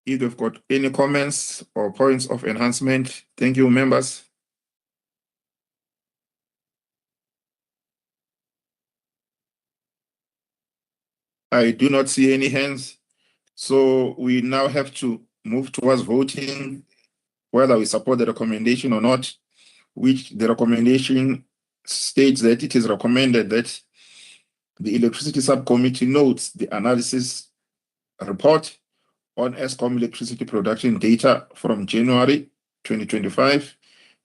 if they've got any comments or points of enhancement. Thank you, members. I do not see any hands. So we now have to move towards voting whether we support the recommendation or not, which the recommendation states that it is recommended that the Electricity Subcommittee notes the analysis report on ESCOM electricity production data from January 2025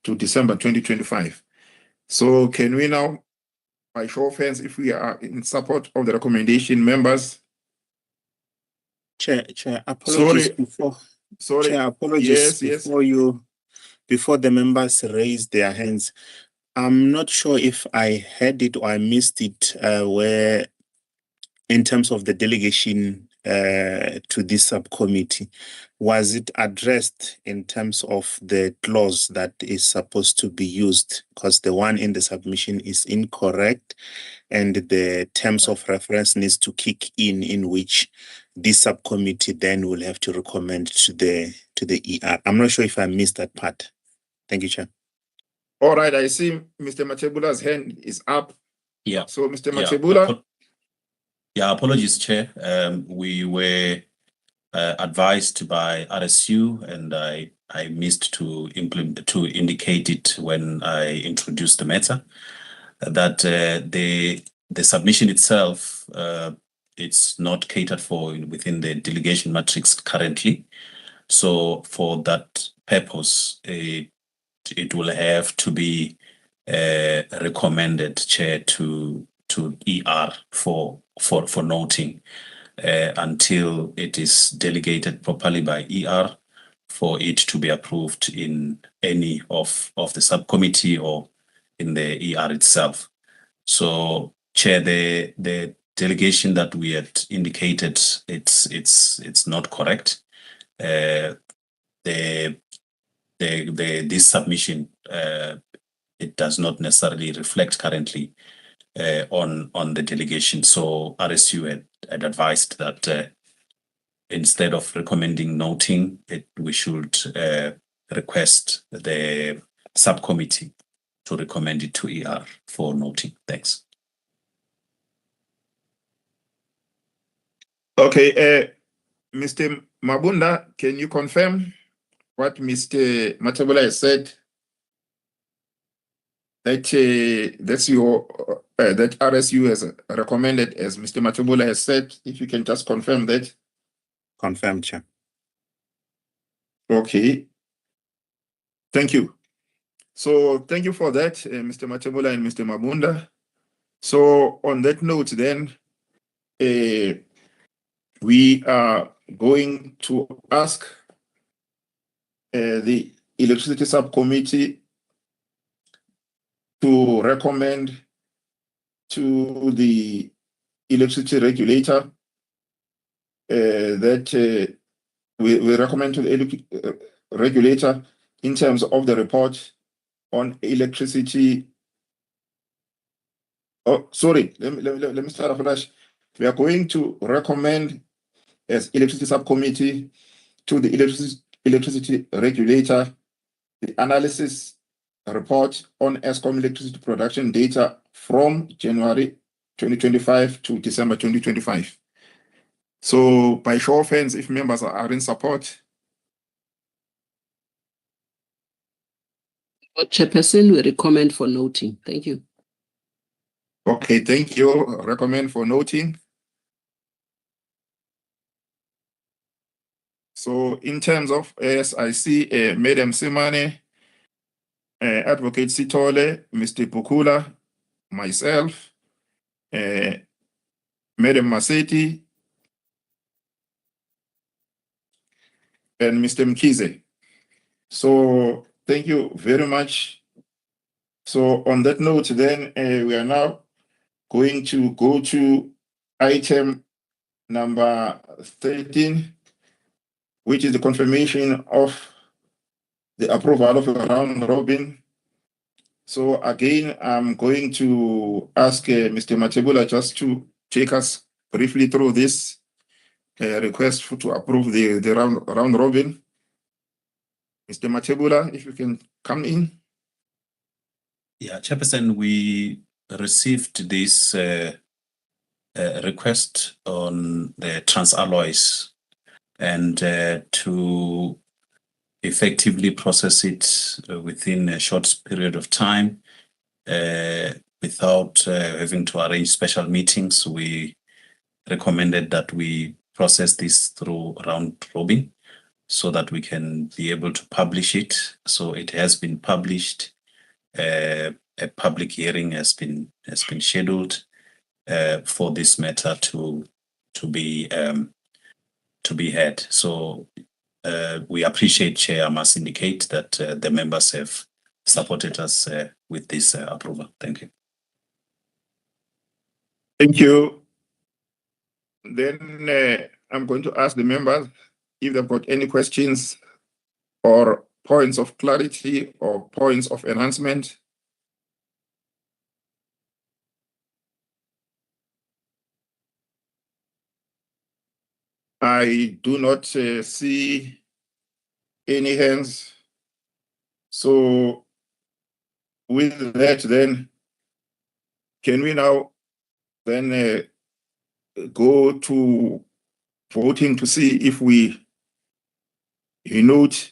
to December 2025. So can we now, by show of hands, if we are in support of the recommendation, members? Chair, apologies Chair, apologies before the members raise their hands. I'm not sure if I heard it or I missed it, where in terms of the delegation to this subcommittee, was it addressed in terms of the clause that is supposed to be used? Because the one in the submission is incorrect, and the terms of reference needs to kick in which this subcommittee then will have to recommend to the ER. I'm not sure if I missed that part. Thank you, Chair. All right, I see Mr. Matebula's hand is up. Yeah. So Mr. Matebula. Apologies, Chair. We were advised by RSU, and I missed to indicate it when I introduced the matter, that the submission itself, it's not catered for within the delegation matrix currently. So for that purpose, it will have to be recommended, Chair, to ER for noting until it is delegated properly by ER for it to be approved in any of the subcommittee or in the ER itself. So, Chair, the delegation that we had indicated, it's not correct. This submission, it does not necessarily reflect currently on the delegation. So RSU had advised that instead of recommending noting it, we should request the subcommittee to recommend it to ER for noting. Thanks. Okay, Mr. Mabunda, can you confirm what Mr. Matebula has said? That that's your that RSU has recommended, as Mr. Matebula has said. If you can just confirm that. Confirm, Chair. Okay. Thank you. So thank you for that, Mr. Matebula and Mr. Mabunda. So on that note, then we are going to ask the electricity subcommittee to recommend to the electricity regulator that we recommend to the regulator in terms of the report on electricity. Oh, sorry, let me start afresh. We are going to recommend as electricity subcommittee to the electricity regulator the analysis report on ESCOM electricity production data from January 2025 to December 2025. So by show of hands, if members are in support. Chairperson, we recommend for noting. Thank you. Okay, thank you. Recommend for noting. So in terms of, as I see, Madam Simane, Advocate Sitole, Mr. Pukula, myself, Madam Maseti, and Mr. Mkize. So thank you very much. So on that note, then we are now going to go to item number 13, which is the confirmation of the approval of a round robin. So again, I'm going to ask Mr. Matebula just to take us briefly through this request to approve the round robin. Mr. Matebula, if you can come in. Yeah, Chairperson, we received this request on the trans alloys and to effectively process it within a short period of time without having to arrange special meetings. We recommended that we process this through round robin so that we can be able to publish it. So it has been published. A public hearing has been scheduled for this matter to be had. So we appreciate, Chair, I must indicate that the members have supported us with this approval. Thank you. Thank you. Then I'm going to ask the members if they've got any questions or points of clarity or points of enhancement. I do not see any hands. So with that, then, can we now then go to voting to see if we note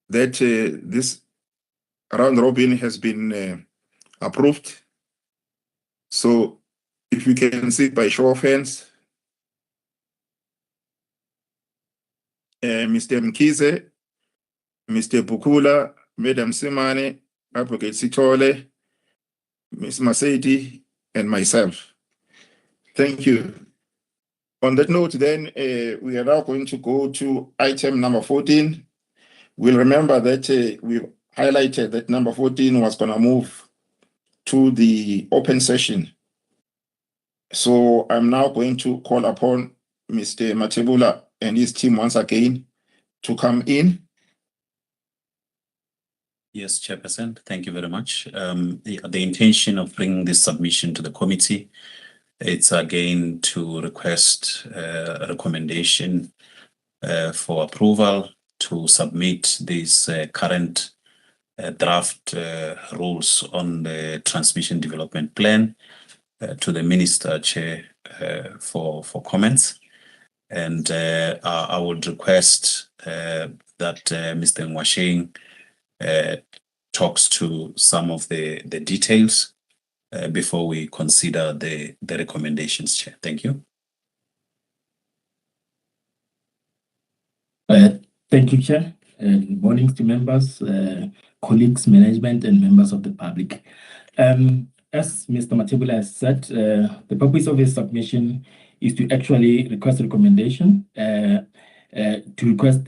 that this round robin has been approved? So if we can see by show of hands, Mr. Mkize, Mr. Bukula, Madam Simane, Advocate Sitole, Ms. Maseti, and myself. Thank you. On that note, then, we are now going to go to item number 14. We'll remember that we highlighted that number 14 was going to move to the open session. So I'm now going to call upon Mr. Matebula and his team once again to come in. Yes, Chairperson, thank you very much. The intention of bringing this submission to the committee, it's again to request a recommendation for approval to submit these current draft rules on the transmission development plan to the Minister, Chair, for comments. And I would request that Mr. Nwasheng talks to some of the details before we consider the recommendations, Chair. Thank you. Thank you, Chair. Good morning to members, colleagues, management, and members of the public. As Mr. Matebula has said, the purpose of his submission is to actually request a recommendation to request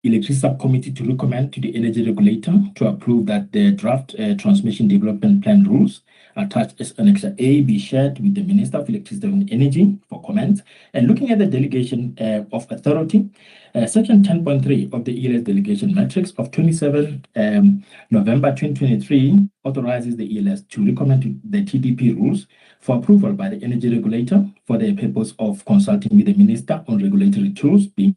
Electricity Subcommittee to recommend to the Energy Regulator to approve that the draft Transmission Development Plan rules attached as Annexure A be shared with the Minister of Electricity and Energy for comment. And looking at the delegation of authority, Section 10.3 of the ELS Delegation Matrix of 27 November 2023 authorizes the ELS to recommend to the TDP rules for approval by the Energy Regulator for the purpose of consulting with the Minister on regulatory tools being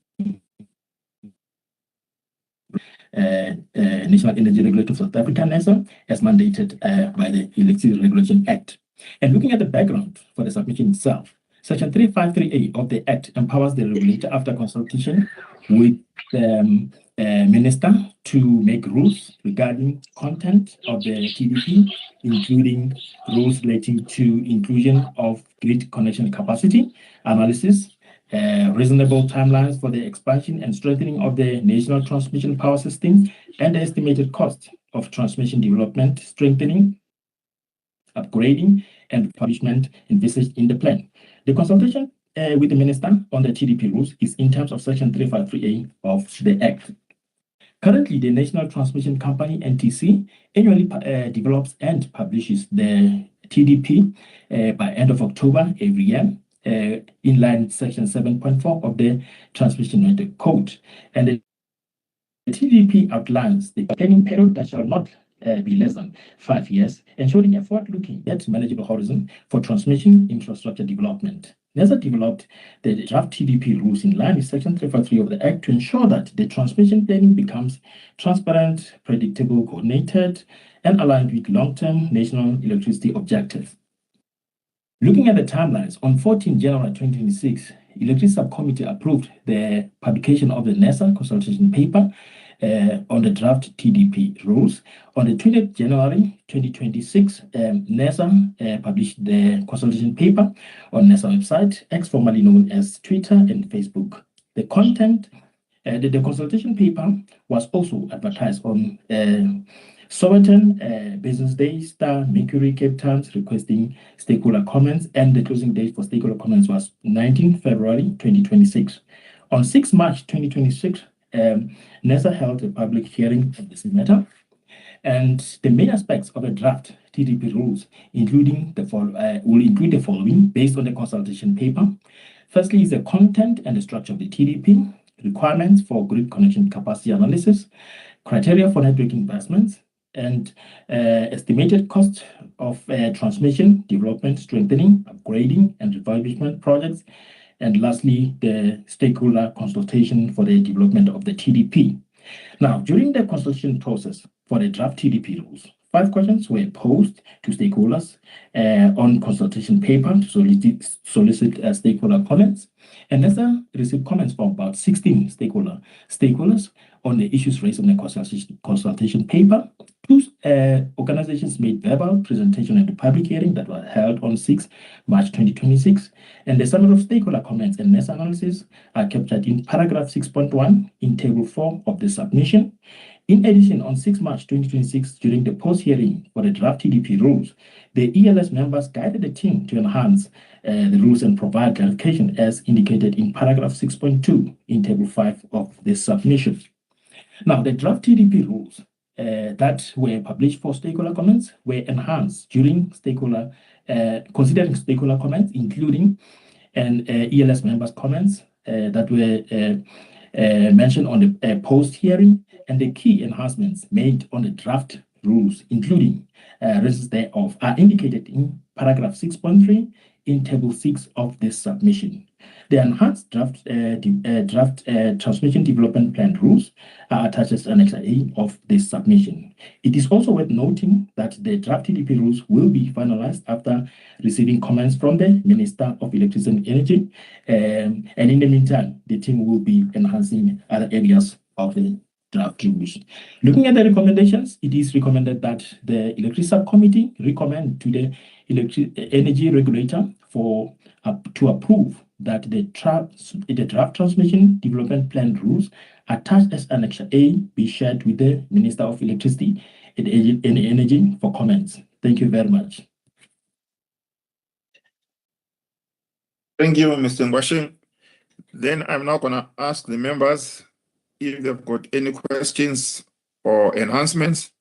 National Energy Regulator of South Africa, NESA, as mandated by the Electricity Regulation Act. And looking at the background for the submission itself, Section 353A of the Act empowers the regulator after consultation with the Minister to make rules regarding content of the TDP, including rules relating to inclusion of grid connection capacity, analysis, reasonable timelines for the expansion and strengthening of the national transmission power system, and the estimated cost of transmission development, strengthening, upgrading, and establishment envisaged in the plan. The consultation with the Minister on the TDP rules is in terms of Section 353A of the Act. Currently, the National Transmission Company, NTC, annually develops and publishes the TDP by end of October every year, in line with Section 7.4 of the Transmission Network Code. And the TDP outlines the planning period that shall not be less than 5 years, ensuring a forward-looking yet manageable horizon for transmission infrastructure development. NESA developed the draft TDP rules in line with Section 353 of the Act to ensure that the transmission planning becomes transparent, predictable, coordinated, and aligned with long-term national electricity objectives. Looking at the timelines, on 14 January 2026, Electricity Subcommittee approved the publication of the NESA consultation paper on the draft TDP rules. On the 20th January 2026, NESA published the consultation paper on NESA website, X formerly known as Twitter and Facebook. The content, the consultation paper was also advertised on Sowetan, Business Day, Star, Mercury, Cape Town, requesting stakeholder comments, and the closing date for stakeholder comments was 19 February 2026. On 6 March 2026, NESA held a public hearing on this matter, and the main aspects of the draft TDP rules will include the following based on the consultation paper. Firstly is the content and the structure of the TDP, requirements for grid connection capacity analysis, criteria for network investments, and estimated cost of transmission development, strengthening, upgrading, and refurbishment projects. And lastly, the stakeholder consultation for the development of the TDP. Now, during the consultation process for the draft TDP rules, 5 questions were posed to stakeholders on consultation paper to solicit stakeholder comments. And NESA received comments from about 16 stakeholders on the issues raised on the consultation paper. 2 organizations made verbal presentation at the public hearing that was held on 6 March 2026. And the summary of stakeholder comments and NESA analysis are captured in paragraph 6.1 in table 4 of the submission. In addition, on 6 March 2026, during the post-hearing for the draft TDP rules, the ELS members guided the team to enhance the rules and provide clarification as indicated in paragraph 6.2 in table 5 of the submission. Now, the draft TDP rules that were published for stakeholder comments were enhanced during considering stakeholder comments, including ELS members' comments that were mentioned on the post-hearing and the key enhancements made on the draft rules, including reasons thereof, are indicated in paragraph 6.3 in table 6 of this submission. The enhanced draft transmission development plan rules are attached as Annex A of this submission. It is also worth noting that the draft TDP rules will be finalized after receiving comments from the Minister of Electricity and Energy. And in the meantime, the team will be enhancing other areas of the draft rules. Looking at the recommendations, it is recommended that the Electricity Subcommittee recommend to the energy regulator to approve that the draft transmission development plan rules attached as Annex A be shared with the Minister of Electricity and Energy for comments. Thank you very much. Thank you, Mr. Ngwashing. Then I'm now going to ask the members if they've got any questions or enhancements.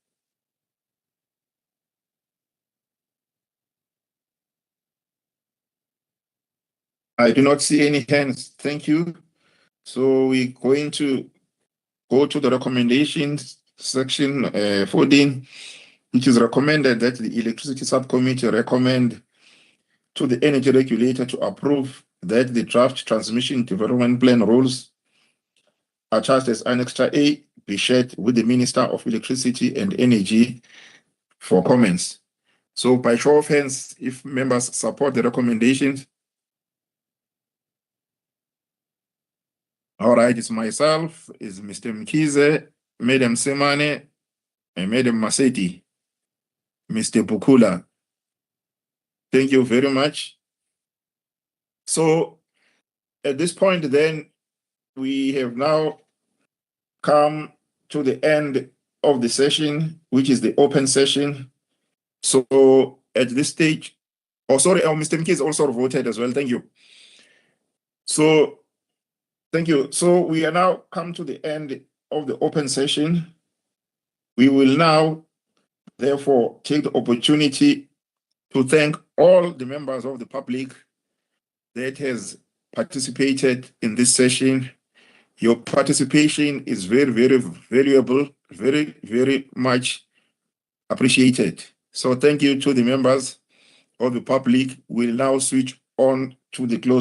I do not see any hands. Thank you. So we're going to go to the recommendations section 14, which is recommended that the Electricity Subcommittee recommend to the energy regulator to approve that the draft transmission development plan rules attached as Annex A be shared with the Minister of Electricity and Energy for comments. So by show of hands, if members support the recommendations. All right, it's myself, is Mr. Mkize, Madam Semane, and Madam Maseti, Mr. Bukula. Thank you very much. So at this point then, we have now come to the end of the session, which is the open session. So at this stage, Mr. Mkize also voted as well. Thank you. So thank you. So we are now come to the end of the open session. We will now, therefore, take the opportunity to thank all the members of the public that has participated in this session. Your participation is very, very valuable, very, very much appreciated. So thank you to the members of the public. We'll now switch on to the close.